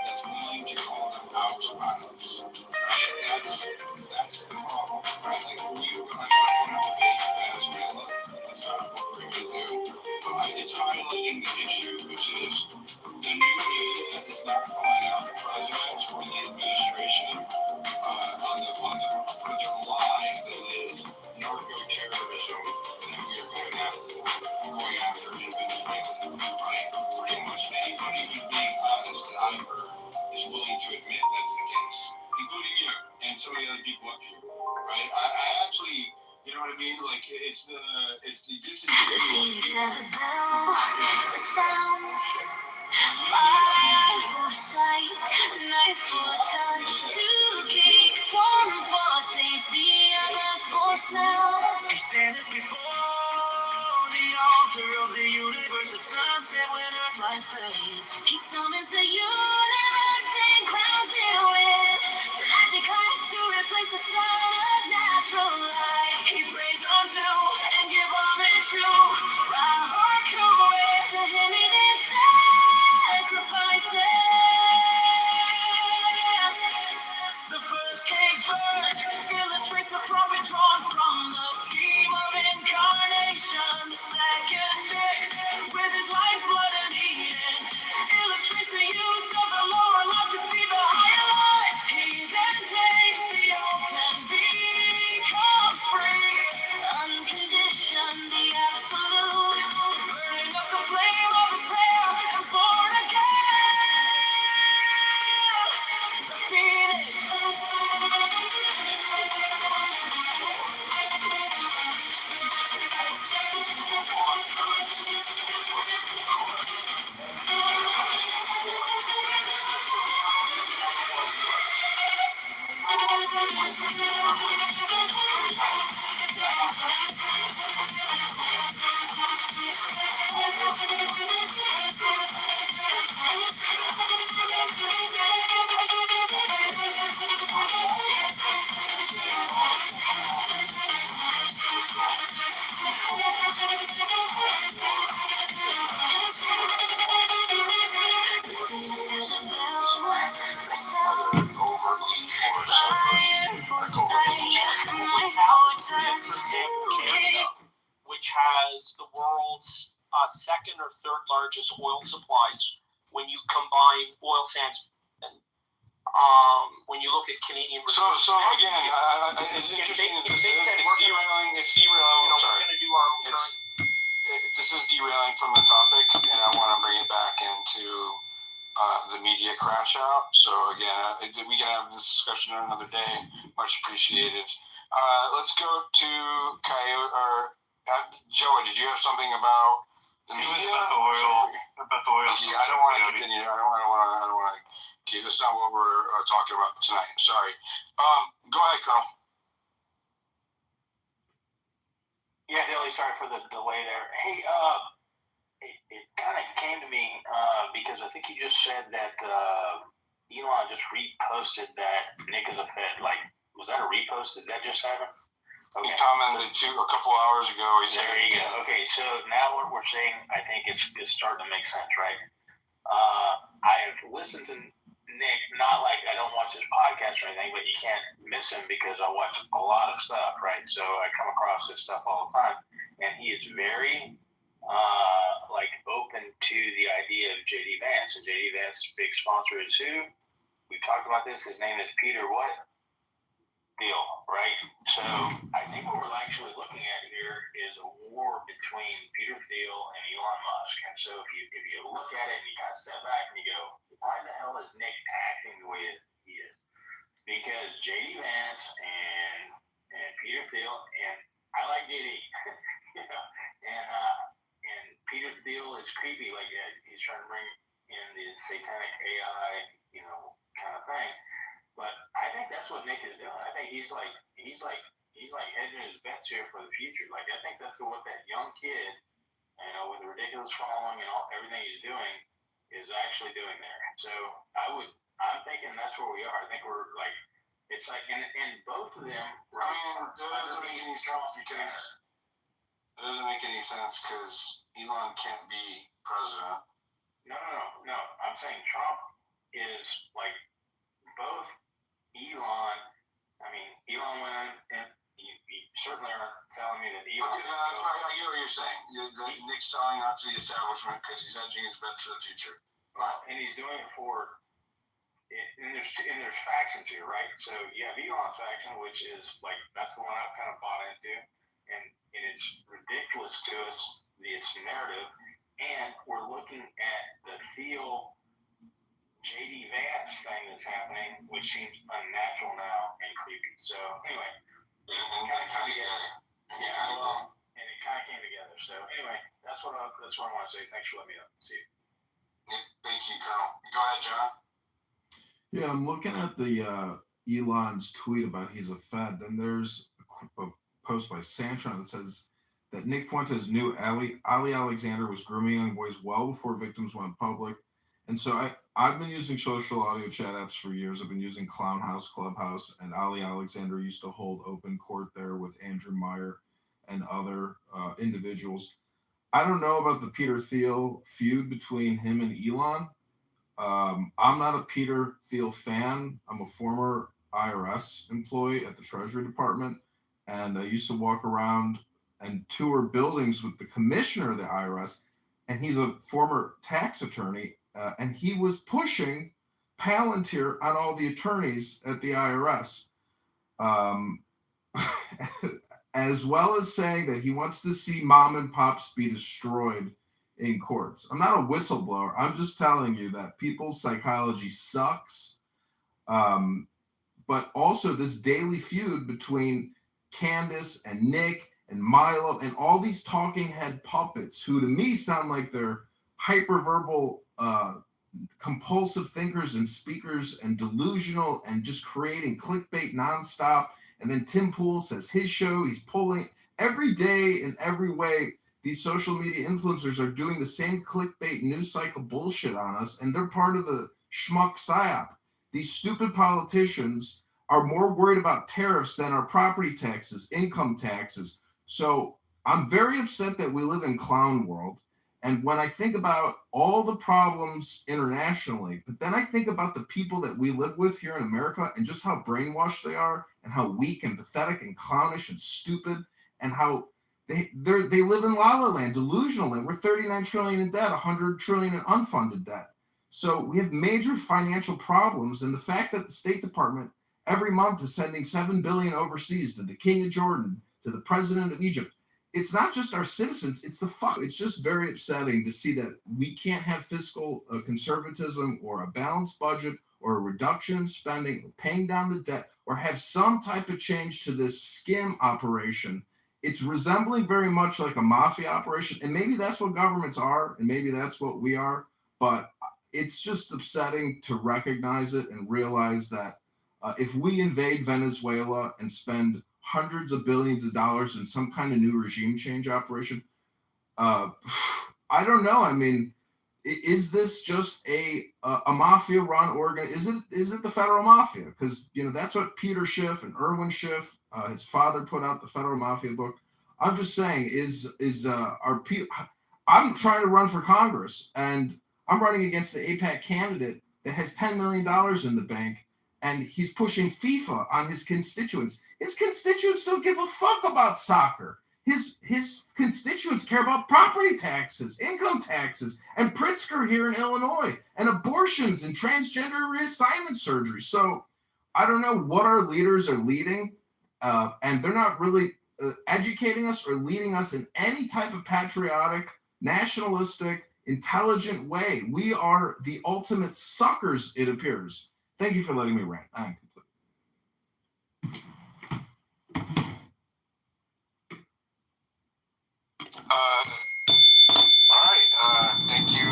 that's willing to call them out violence. Right? That's the problem. Right? Like I'm not going to debate Venezuela. That's not what we're going to do. But it's highlighting the issue, which is the new media is not calling out the president or the administration on the for their lie that is narco-terrorism that we are going after in Venezuela, right? Pretty much anybody who's being honest that I've heard is willing to admit that's the case, including you and some of the other people up here, right? I actually, you know what I mean? Like it's the disingenuous. Fire for sight, knife for touch, 2 cakes, one for taste, the other for smell. He standeth before the altar of the universe at sunset when earthlight fades. He summons the universe and crowns it with magic light to replace the sun of natural light. He prays unto and give homage to Rahor, to him he then sacrifices. The first cake burnt illustrates the prophet drawn from the scheme of incarnation. The second mixed with his lifeblood and eaten illustrates the use of the lower life to feed the higher life. He then takes the oath and becomes free, unconditioned, the absolute, burning up the flame of his prayer and born again, the phoenix. Which has the world's second or third largest oil supplies when you combine oil sands. When you look at Canadian reserves. So again, it's interesting. It's derailing. It's derailing. I'm sorry. We're going to do our own current. This is derailing from the topic, and I want to bring it back into the media crash out. So again, we can have this discussion another day. Much appreciated. Let's go to Coyote or Joey. Did you have something about the media? About the oil. Okay, I don't want to continue. I don't want to. Okay, that's not what we're talking about tonight. Sorry. Go ahead, Colonel. Yeah, Dilly, sorry for the delay there. Hey, it kind of came to me because I think you just said that Elon just reposted that Nick is a Fed. Like, was that a repost? Did that just happen? Okay. He commented a couple hours ago. There you go. Okay, so now what we're saying, I think it's starting to make sense, right? I have listened to Nick, not like I don't watch his podcast or anything, but you can't miss him because I watch a lot of stuff, right? So I come across his stuff all the time, and he is very open to the idea of JD Vance, and JD Vance's big sponsor is who? We talked about this. His name is Peter what? Thiel, right? So I think what we're actually looking at here is a war between Peter Thiel and Elon Musk. And so if you look at it and you kind of step back and you go, why the hell is Nick acting the way that he is? Because JD Vance and Peter Thiel, and I like JD, and Peter Thiel is creepy, like he's trying to bring in the satanic AI, kind of thing. But I think that's what Nick is doing. I think he's like hedging his bets here for the future. Like I think that's what that young kid, with the ridiculous following and everything he's doing, is actually doing there. So I'm thinking that's where we are. I think we're like, it's like, and both of them. Right, that doesn't make any sense because Elon can't be president. No. I'm saying Trump is like both. Elon went in, and you certainly aren't telling me that Elon. Okay, that's right. I get what you're saying. Nick's selling out to the establishment because he's hedging his bet to the future. Well, and he's doing it for. And there's factions here, right? So you have Elon's faction, which is like that's the one I've kind of bought into, and it's ridiculous to us, this narrative, and we're looking at the Thiel JD Vance thing that's happening, which seems unnatural now and creepy. So anyway, it kind of came together. Yeah, well, and it kind of came together. So anyway, that's what I want to say. Thanks for letting me know. See you. Thank you, Colonel. Go ahead, John. Yeah, I'm looking at the Elon's tweet about he's a Fed. Then there's a post by Santron that says that Nick Fuentes knew Ali Alexander was grooming young boys well before victims went public. And so I've been using social audio chat apps for years. I've been using Clown House, Clubhouse, and Ali Alexander used to hold open court there with Andrew Meyer and other individuals. I don't know about the Peter Thiel feud between him and Elon. I'm not a Peter Thiel fan. I'm a former IRS employee at the Treasury Department, and I used to walk around and tour buildings with the commissioner of the IRS, and he's a former tax attorney. And he was pushing Palantir on all the attorneys at the IRS, as well as saying that he wants to see mom and pops be destroyed in courts. I'm not a whistleblower. I'm just telling you that people's psychology sucks. But also this daily feud between Candace and Nick and Milo and all these talking head puppets who to me sound like they're hyperverbal compulsive thinkers and speakers and delusional and just creating clickbait nonstop. And then Tim Pool says his show, he's pulling every day in every way. These social media influencers are doing the same clickbait news cycle bullshit on us, and they're part of the schmuck psyop. These stupid politicians are more worried about tariffs than our property taxes, income taxes. So I'm very upset that we live in clown world. And when I think about all the problems internationally, but then I think about the people that we live with here in America and just how brainwashed they are and how weak and pathetic and clownish and stupid and how they live in la la land, delusional land. We're 39 trillion in debt, 100 trillion in unfunded debt. So we have major financial problems. And the fact that the State Department every month is sending $7 billion overseas to the King of Jordan, to the President of Egypt, it's not just our citizens, it's the fuck. It's just very upsetting to see that we can't have fiscal conservatism or a balanced budget or a reduction in spending or paying down the debt or have some type of change to this skim operation. It's resembling very much like a mafia operation. And maybe that's what governments are, and maybe that's what we are. But it's just upsetting to recognize it and realize that if we invade Venezuela and spend hundreds of billions of dollars in some kind of new regime change operation, I don't know. I mean, is this just a mafia run organ? Is it the federal mafia? Because that's what Peter Schiff and Erwin Schiff, his father, put out, the Federal Mafia book. I'm just saying, I'm trying to run for Congress, and I'm running against the AIPAC candidate that has $10 million in the bank, and he's pushing FIFA on his constituents. His constituents don't give a fuck about soccer. His constituents care about property taxes, income taxes, and Pritzker here in Illinois, and abortions and transgender reassignment surgery. So I don't know what our leaders are leading, and they're not really educating us or leading us in any type of patriotic, nationalistic, intelligent way. We are the ultimate suckers, it appears. Thank you for letting me rant. I'm complete. All right. Thank you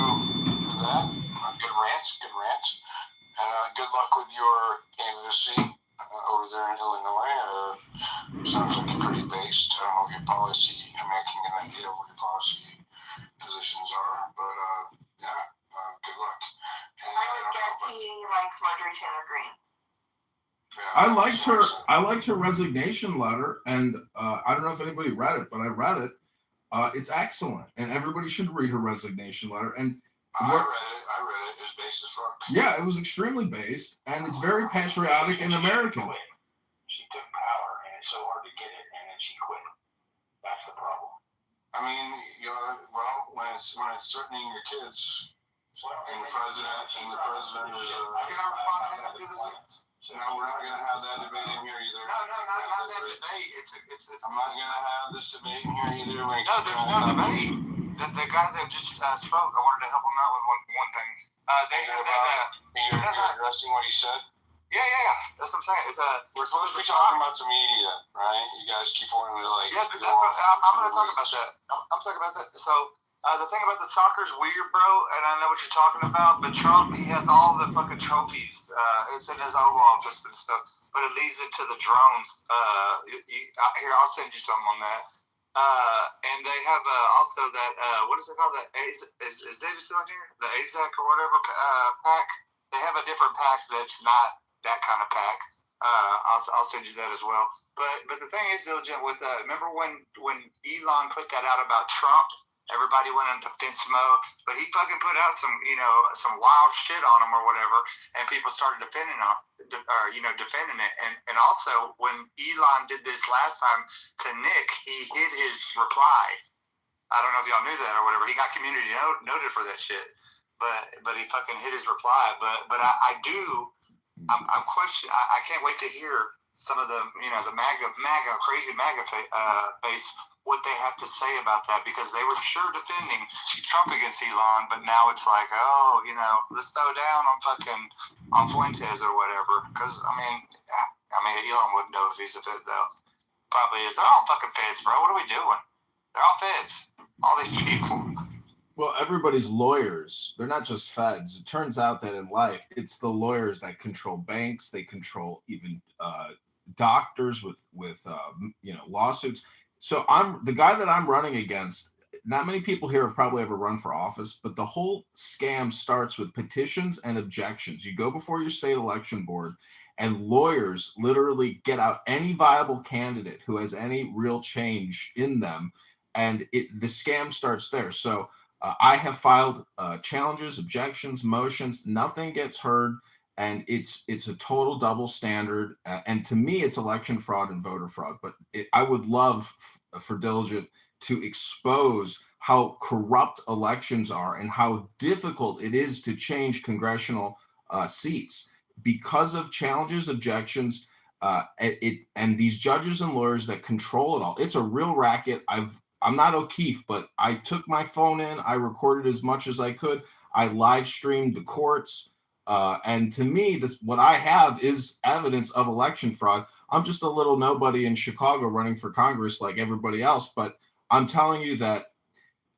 for that. Good rant. Good luck with your candidacy over there in Illinois. Sounds like you're pretty based. I don't know what your policy. I mean, I can get an idea of what your policy positions are, but good luck. And I would guess he likes Marjorie Taylor Greene. Yeah, I liked her resignation letter, and I don't know if anybody read it, but I read it. It's excellent, and everybody should read her resignation letter. And I read it. It was based as fuck. Yeah, it was extremely based, and it's very patriotic and American. She took power, and it's so hard to get it, and then she quit. That's the problem. I mean, when it's threatening your kids, and the president is no, we're not going to have that debate in here either. No, not that debate. I'm not going to have this debate in here either. No, there's no debate. The guy that just spoke, I wanted to help him out with one thing. You're addressing what he said? Yeah. That's what I'm saying. We're supposed to be talking about the media, right? You guys keep wanting to Yeah, I'm going to talk about that. I'm talking about that. So the thing about the soccer is weird, bro, and I know what you're talking about, but Trump, he has all the fucking trophies. It's in his Oval Office and stuff, but it leads into the drones. Here, I'll send you something on that. And they have also that, what is it called? Is David still on here? The AZAC or whatever pack? They have a different pack that's not that kind of pack. I'll send you that as well. But the thing is, Diligent, with remember when Elon put that out about Trump? Everybody went into defense mode, but he fucking put out some wild shit on him or whatever, and people started defending it. And also when Elon did this last time to Nick, he hid his reply. I don't know if y'all knew that or whatever. He got community noted for that shit, but he fucking hid his reply. But I'm questioning. I can't wait to hear some of the the crazy MAGA face what they have to say about that, because they were sure defending Trump against Elon, but now it's like, let's throw down on Fuentes or whatever. Because I mean, Elon wouldn't know if he's a Fed though. Probably is. They're all fucking Feds, bro. What are we doing? They're all Feds. All these people. Well, everybody's lawyers. They're not just Feds. It turns out that in life, it's the lawyers that control banks. They control even doctors with lawsuits. So the guy that I'm running against. Not many people here have probably ever run for office, but the whole scam starts with petitions and objections. You go before your state election board, and lawyers literally get out any viable candidate who has any real change in them, and the scam starts there. So I have filed challenges, objections, motions. Nothing gets heard, and it's a total double standard. And to me, it's election fraud and voter fraud. But I would love for Diligent to expose how corrupt elections are and how difficult it is to change congressional seats because of challenges, objections, and these judges and lawyers that control it all. It's a real racket. I've I'm not O'Keefe, but I took my phone in. I recorded as much as I could. I live streamed the courts. And to me, what I have is evidence of election fraud. I'm just a little nobody in Chicago running for Congress like everybody else. But I'm telling you that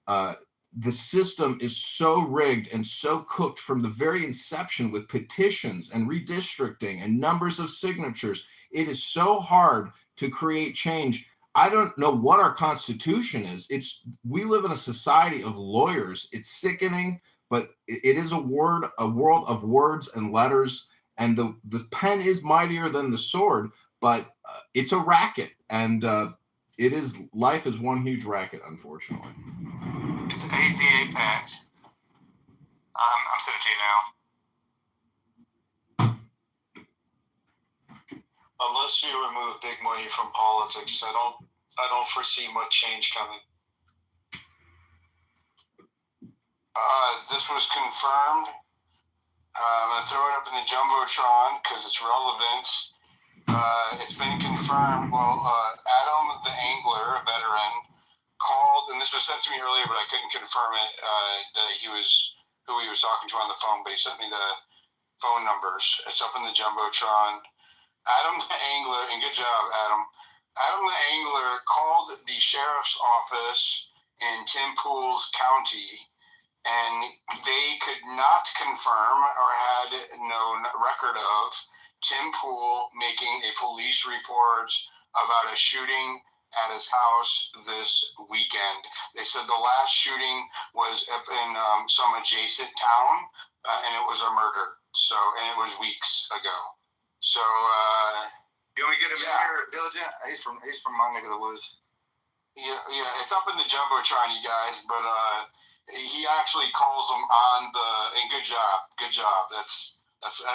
the system is so rigged and so cooked from the very inception with petitions and redistricting and numbers of signatures. It is so hard to create change. I don't know what our Constitution is. We live in a society of lawyers. It's sickening, but it is a world of words and letters. And the pen is mightier than the sword, but it's a racket. And life is one huge racket, unfortunately. He's the apex. I'm sending it to you now. Unless we remove big money from politics, I don't foresee much change coming. This was confirmed. I'm going to throw it up in the Jumbotron because it's relevant. It's been confirmed. Well, Adam the Angler, a veteran, called, and this was sent to me earlier, but I couldn't confirm it, that who he was talking to on the phone, but he sent me the phone numbers. It's up in the Jumbotron. Adam the Angler, and good job, Adam. Adam the Angler called the sheriff's office in Tim Pool's county, and they could not confirm or had no record of Tim Pool making a police report about a shooting at his house this weekend. They said the last shooting was up in some adjacent town, and it was a murder. So, and it was weeks ago. So, You want me to get him in here, Diligent? He's from my neck of the woods. Yeah, it's up in the Jumbotron, you guys. But he actually calls them on and good job. That's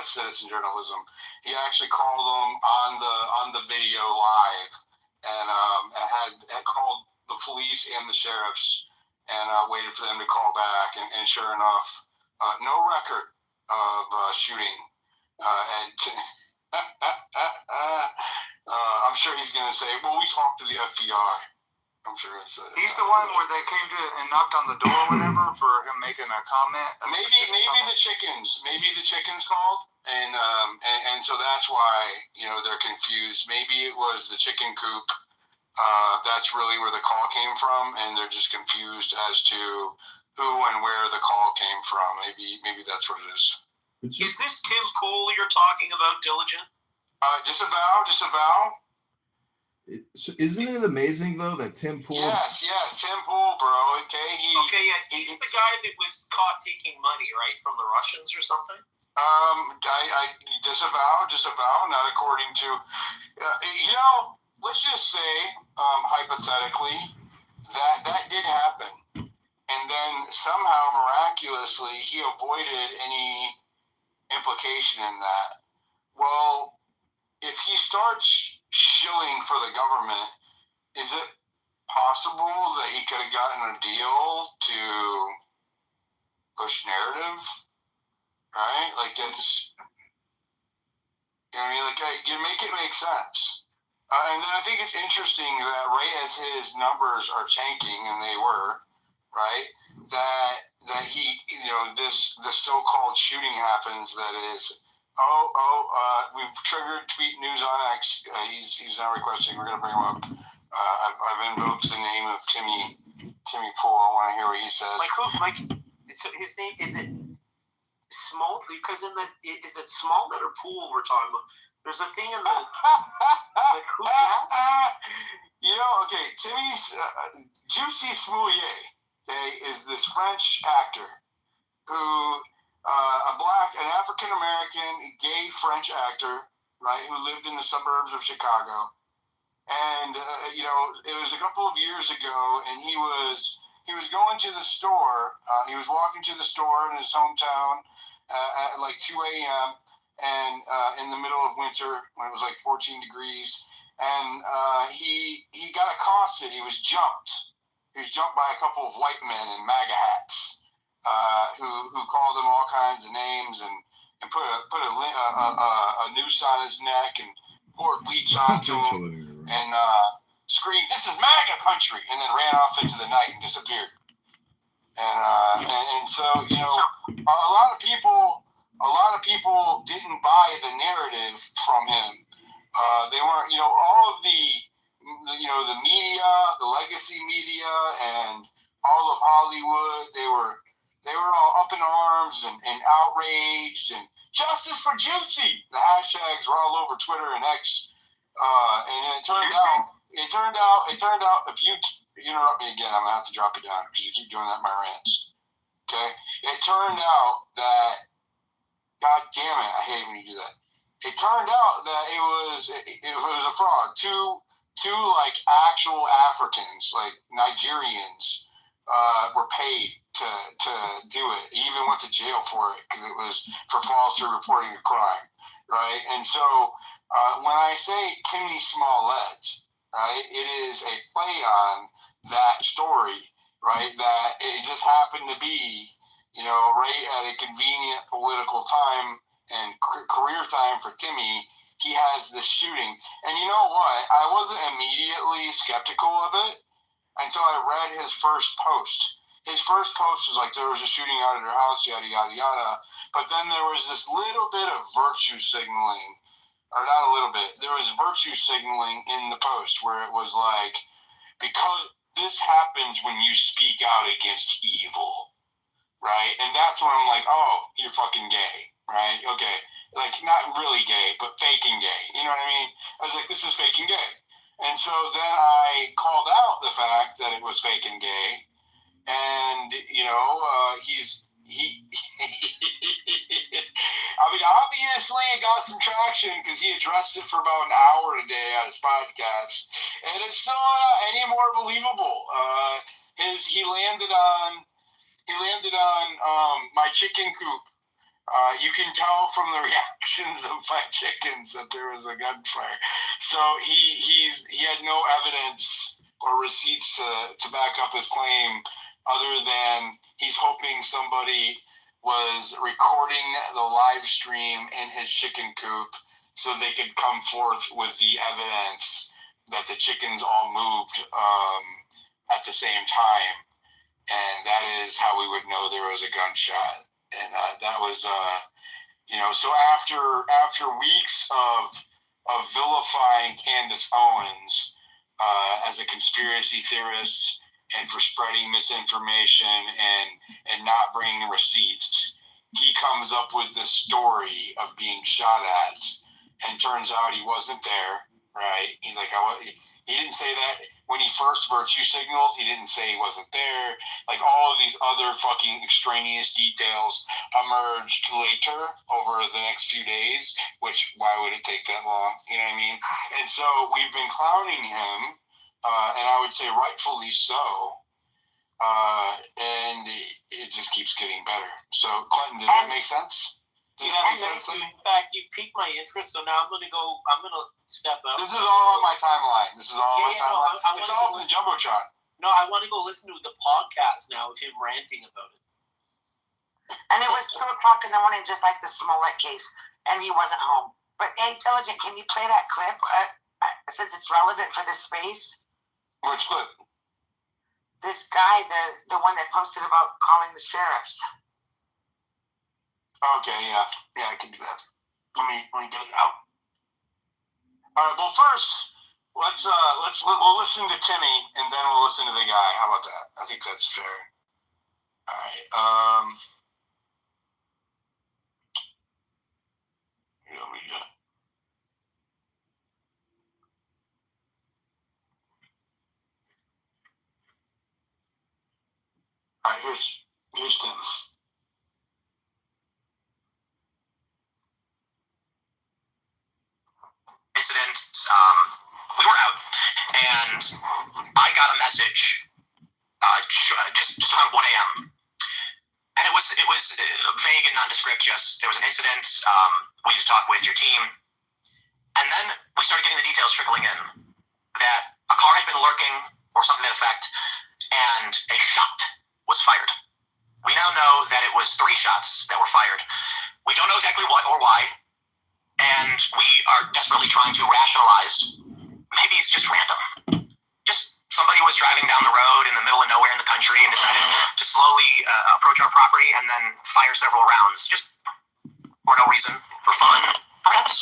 citizen journalism. He actually called them on the video live, and had called the police and the sheriffs, and waited for them to call back. And sure enough, no record of shooting. I'm sure he's going to say, well, we talked to the FBI. I'm sure it's He's the one where they came to and knocked on the door or whatever for him making a comment. Maybe the chickens called, and so that's why they're confused. Maybe it was the chicken coop. That's really where the call came from, and they're just confused as to who and where the call came from. Maybe that's what it is. Is this Tim Pool you're talking about, Diligent? Just about. So isn't it amazing though that Tim Pool? Yes, Tim Pool, bro. Okay, he's the guy that was caught taking money, right, from the Russians or something. I disavow. Not according to, let's just say, hypothetically, that did happen, and then somehow miraculously he avoided any implication in that. Well, if he starts shilling for the government, is it possible that he could have gotten a deal to push narrative? Right? Like, it's, you make it make sense. And then I think it's interesting that right as his numbers are tanking, and they were, right, that he, this so-called shooting happens that is, we've triggered tweet news on X. He's now requesting. We're going to bring him up. I've invoked the name of Timmy Pool. I want to hear what he says. So his name, is it Small? Because is it Smollett or Pool we're talking about? There's a thing in the who that? Okay, Timmy's Juicy Smoulier, is this French actor who. An African-American gay French actor, right, who lived in the suburbs of Chicago. And, it was a couple of years ago, and he was going to the store. He was walking to the store in his hometown at like 2 a.m. and in the middle of winter when it was like 14 degrees. And he got accosted. He was jumped. He was jumped by a couple of white men in MAGA hats. Who called him all kinds of names and put a noose on his neck and poured bleach onto him. And screamed, "This is MAGA country," and then ran off into the night and disappeared. And so, you know, a lot of people didn't buy the narrative from him. They weren't, you know, all of the media, the legacy media, and all of Hollywood. They were all up in arms and outraged, and justice for Juicy. The hashtags were all over Twitter and X. And it turned out if you interrupt me again, I'm gonna have to drop you down because you keep doing that in my rants. Okay? It turned out that, God damn it, I hate when you do that. It turned out that it was a fraud. Two like actual Africans, like Nigerians, were paid to do it. He even went to jail for it because it was for falsely reporting a crime, right? And so when I say Timmy Smollett, right, it is a play on that story, right? That it just happened to be, you know, right at a convenient political time and career time for Timmy. He has this shooting. And you know what? I wasn't immediately skeptical of it until I read his first post. His first post was like, there was a shooting out at her house, yada, yada, yada. But then there was this little bit of virtue signaling, or not a little bit, there was virtue signaling in the post where it was like, because this happens when you speak out against evil, right? And that's when I'm like, oh, you're fucking gay, right? Okay. Like, not really gay, but faking gay. You know what I mean? I was like, this is faking gay. And so then I called out the fact that it was fake and gay. And, you know, I mean, obviously it got some traction because he addressed it for about an hour a day on his podcast. And it's still not any more believable. He landed on my chicken coop. You can tell from the reactions of my chickens that there was a gunfire. So he had no evidence or receipts to back up his claim, other than he's hoping somebody was recording the live stream in his chicken coop so they could come forth with the evidence that the chickens all moved at the same time, and that is how we would know there was a gunshot. And that was, you know, so after weeks of vilifying Candace Owens as a conspiracy theorist and for spreading misinformation and not bringing receipts, he comes up with this story of being shot at, and turns out he wasn't there, right? He's like, he didn't say that when he first virtue signaled. He didn't say he wasn't there. Like, all of these other fucking extraneous details emerged later over the next few days, which, why would it take that long? You know what I mean? And so we've been clowning him, and I would say rightfully so, and it just keeps getting better. So, Clinton, does that make sense? In fact, you piqued my interest, so now I'm gonna step up. This is all on my timeline. It's all in the Jumbotron. No, I want to go listen to the podcast now with him ranting about it. And it was 2:00 in the morning, just like the Smollett case, and he wasn't home. But hey, Intelligent, can you play that clip since it's relevant for this space? Which clip? This guy, the one that posted about calling the sheriffs. Okay, yeah, I can do that. Let me get it out. All right. Well, first, we'll listen to Timmy, and then we'll listen to the guy. How about that? I think that's fair. All right. Here we go. All right. Here's Tim. Incident, we were out, and I got a message just around 1 a.m. And it was vague and nondescript. Just, there was an incident. We need to talk with your team. And then we started getting the details trickling in that a car had been lurking or something to that effect, and a shot was fired. We now know that it was 3 shots that were fired. We don't know exactly what or why. And we are desperately trying to rationalize, maybe it's just random. somebody was driving down the road in the middle of nowhere in the country and decided to slowly approach our property and then fire several rounds, just for no reason, for fun, perhaps.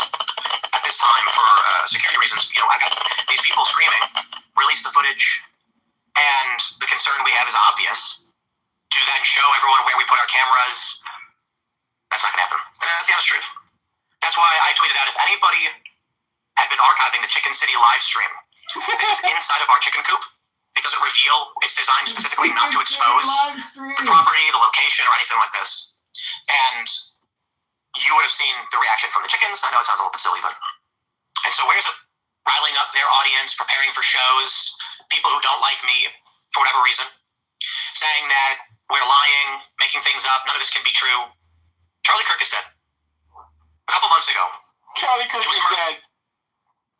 At this time, for security reasons, I got these people screaming, release the footage, and the concern we have is obvious. To then show everyone where we put our cameras, that's not going to happen. That's the honest truth. That's why I tweeted out, if anybody had been archiving the Chicken City live stream, this is inside of our chicken coop. It doesn't reveal. It's designed specifically not to expose the property, the location, or anything like this. And you would have seen the reaction from the chickens. I know it sounds a little bit silly, but... And so where's it? Riling up their audience, preparing for shows, people who don't like me, for whatever reason, saying that we're lying, making things up, none of this can be true. Charlie Kirk is dead. A couple months ago. Charlie Kirk is dead.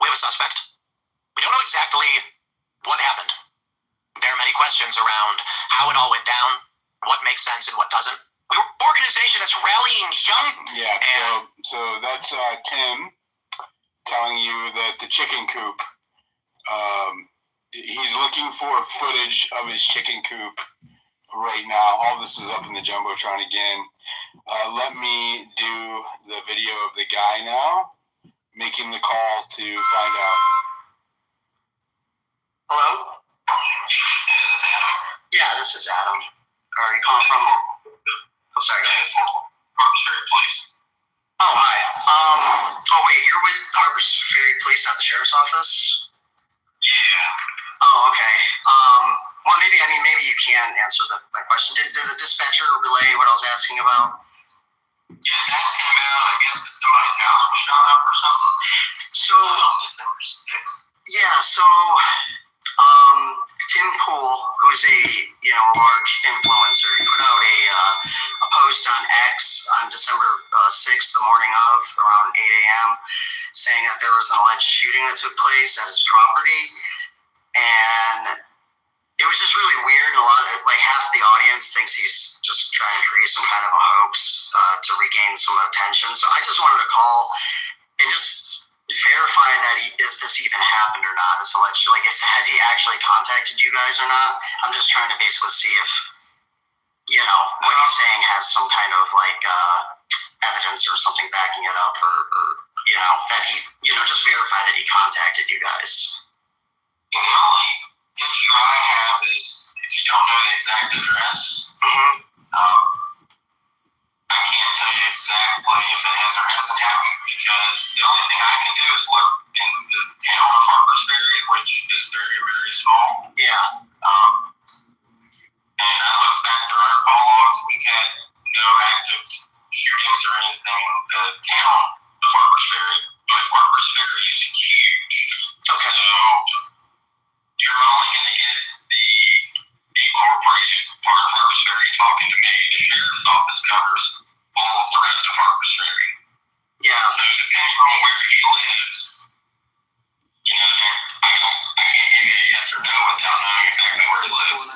We have a suspect. We don't know exactly what happened. There are many questions around how it all went down, what makes sense and what doesn't. We're an organization that's rallying young. Yeah, so that's Tim telling you that the chicken coop, he's looking for footage of his chicken coop right now. All this is up in the Jumbotron again. Let me do the video of the guy now, making the call to find out. Hello? Yeah, this is Adam. Are you calling from... I'm sorry, go ahead. Harpers Ferry Police. Oh, hi. Oh, wait, you're with Harpers Ferry Police, not the Sheriff's Office? Yeah. Oh, okay. Well, maybe you can answer my question. Did the dispatcher relay what I was asking about? Yeah, it's asking about, I guess, that somebody's house was shot up or something. So, on December 6th. Yeah, so, Tim Pool, who's a large influencer, he put out a post on X on December 6th, the morning of, around 8 a.m., saying that there was an alleged shooting that took place at his property, and it was just really weird, and half the audience thinks he's just trying to create some kind of a hoax to regain some attention. So I just wanted to call and just verify that if this even happened or not, this alleged, has he actually contacted you guys or not? I'm just trying to basically see if, what he's saying has some kind of, evidence or something backing it up, or that he, just verify that he contacted you guys. The only issue I have is if you don't know the exact address, I can't tell you exactly if it has or hasn't happened, because the only thing I can do is look in the town of Harpers Ferry, which is very, very small. Yeah. And I looked back through our call logs. We've had no active shootings or anything in the town of Harpers Ferry, but Harpers Ferry is huge. Okay. So you're only going to get the incorporated part of Harpers Ferry talking to me. The sheriff's office covers all of the rest of Harpers Ferry. Yeah. So depending on where he lives, I can't give you a yes or no without knowing exactly where he lives.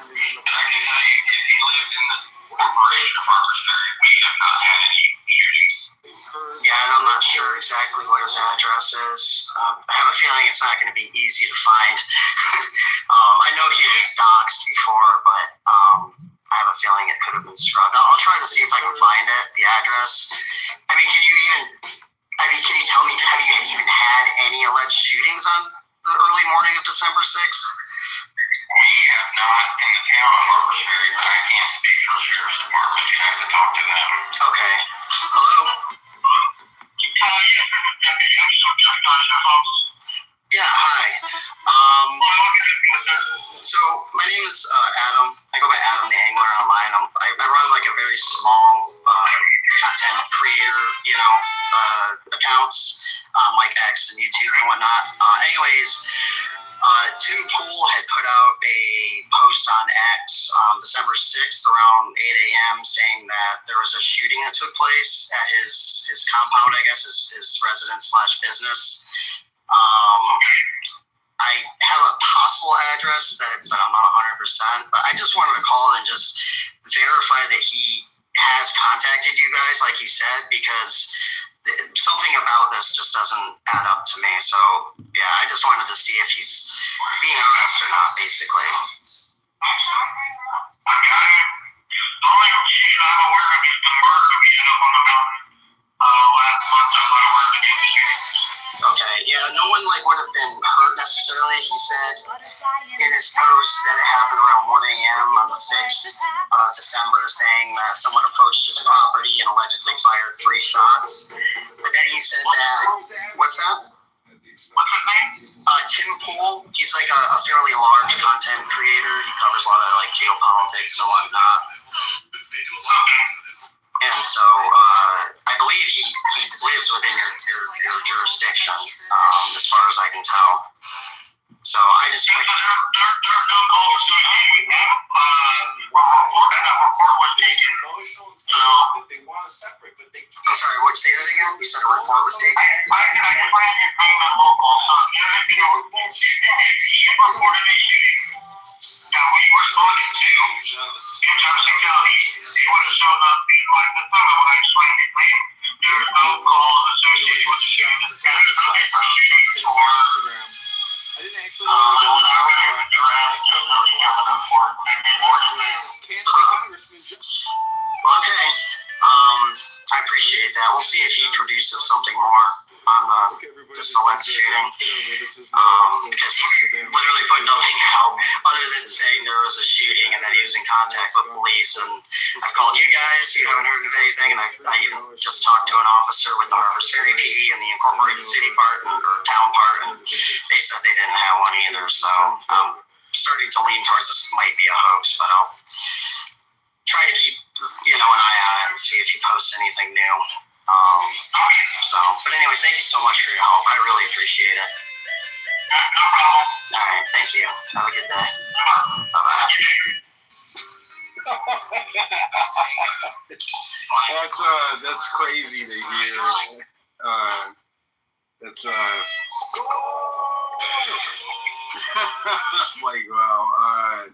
But I can tell you, if he lived in the corporation of Harpers Ferry, we have not had any shootings. Yeah, and I'm not sure exactly what his address is. I have a feeling it's not going to be easy to find. I know he was doxxed before, but I have a feeling it could have been scrubbed. I'll try to see if I can find it, the address. Can you tell me, have you even had any alleged shootings on the early morning of December 6th? We have not in the town of Harpers Ferry, but I can't speak for the sheriff's department. You have to talk to them. Okay. Hello? Yeah, hi. So my name is Adam. I go by Adam the Angler online. I run a very small content creator, accounts on X and YouTube and whatnot. Tim Pool had put out a post on X on December 6th around 8 a.m. saying that there was a shooting that took place at his compound, I guess, his residence/business. I have a possible address that I'm not 100%, but I just wanted to call and just verify that he has contacted you guys, like he said, because something about this just just doesn't add up to me. So yeah, I just wanted to see if he's being honest or not, basically. The only shooting I'm aware of is the murder we had up on the mountain last month. I'm not aware of any shootings. Okay, yeah, no one would have been hurt necessarily. He said in his post that it happened around 1 a.m. on the 6th of December, saying that someone approached his property and allegedly fired 3 shots. But then he said that, what's that? What's his name? Tim Pool. He's like a fairly large content creator. He covers a lot of geopolitics and whatnot. And so I believe he lives within your jurisdiction, as far as I can tell. So I just They're not all associated with him. That report was taken. That they want to separate, but they I'm sorry, what? Say that again? You said a report was taken? I plan to bring the local. You reported a shooting. Now we responded to in Jefferson County. He would have shown up like the time I would explain to you. There's no calls associated with the shooting. There's no shooting or I didn't actually Okay. I appreciate that. We'll see if he produces something more on the Celeste shooting. Because he's literally put nothing out other than saying there was a shooting and that he was in contact with police. And I've called you guys, you haven't heard of anything, and I even just talked to an officer with the Harvest Ferry PD and the incorporated city part or town part, and they said they didn't have one either. So I'm starting to lean towards this might be a hoax, but I'll try to keep an eye on it and see if he posts anything new. But anyways, thank you so much for your help. I really appreciate it. All right, thank you. Have a good day. Bye-bye. That's crazy to hear. Wow.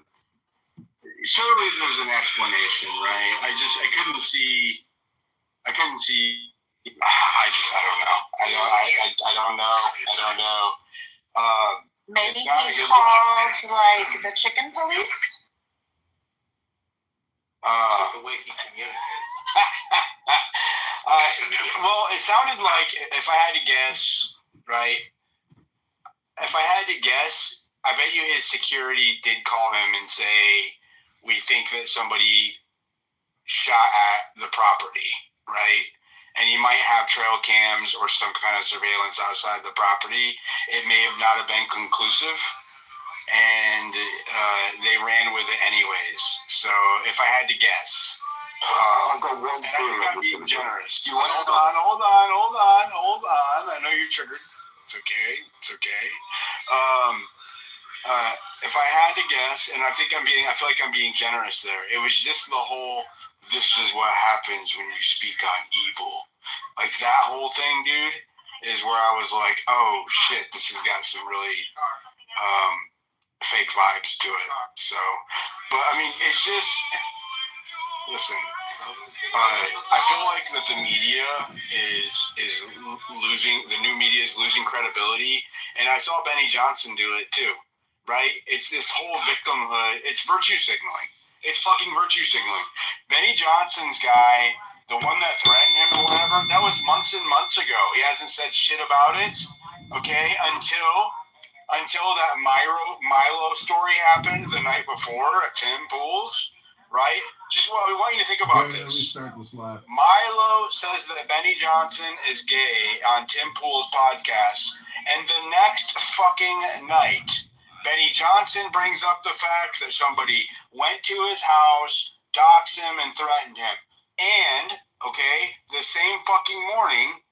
Surely there's an explanation, right? I couldn't see. I don't know. Maybe he called the chicken police. The way he communicates. Well, it sounded like, if I had to guess, right? If I had to guess, I bet you his security did call him and say, "We think that somebody shot at the property," right? And you might have trail cams or some kind of surveillance outside the property. It may have not have been conclusive, and they ran with it anyways. So if I had to guess, I'll go one I think I'm being through. generous. You want to hold on. I know you're triggered. It's okay. If I had to guess, and I feel like I'm being generous there. It was just the whole, this is what happens when you speak on evil. Like that whole thing, dude, is where I was like, oh shit, this has got some really fake vibes to it. So, but I mean, it's just, listen, I feel like that the media is losing, the new media is losing credibility, and I saw Benny Johnson do it too. Right? It's this whole victimhood. It's virtue signaling. It's fucking virtue signaling. Benny Johnson's guy, the one that threatened him or whatever, that was months and months ago. He hasn't said shit about it, okay, until that Milo story happened the night before at Tim Pool's, right? Just what we want you to think about this. Let me start this live. Milo says that Benny Johnson is gay on Tim Pool's podcast, and the next fucking night, Benny Johnson brings up the fact that somebody went to his house, doxed him, and threatened him. And, okay, the same fucking morning,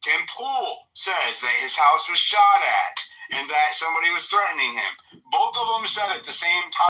Tim Pool says that his house was shot at and that somebody was threatening him. Both of them said at the same time.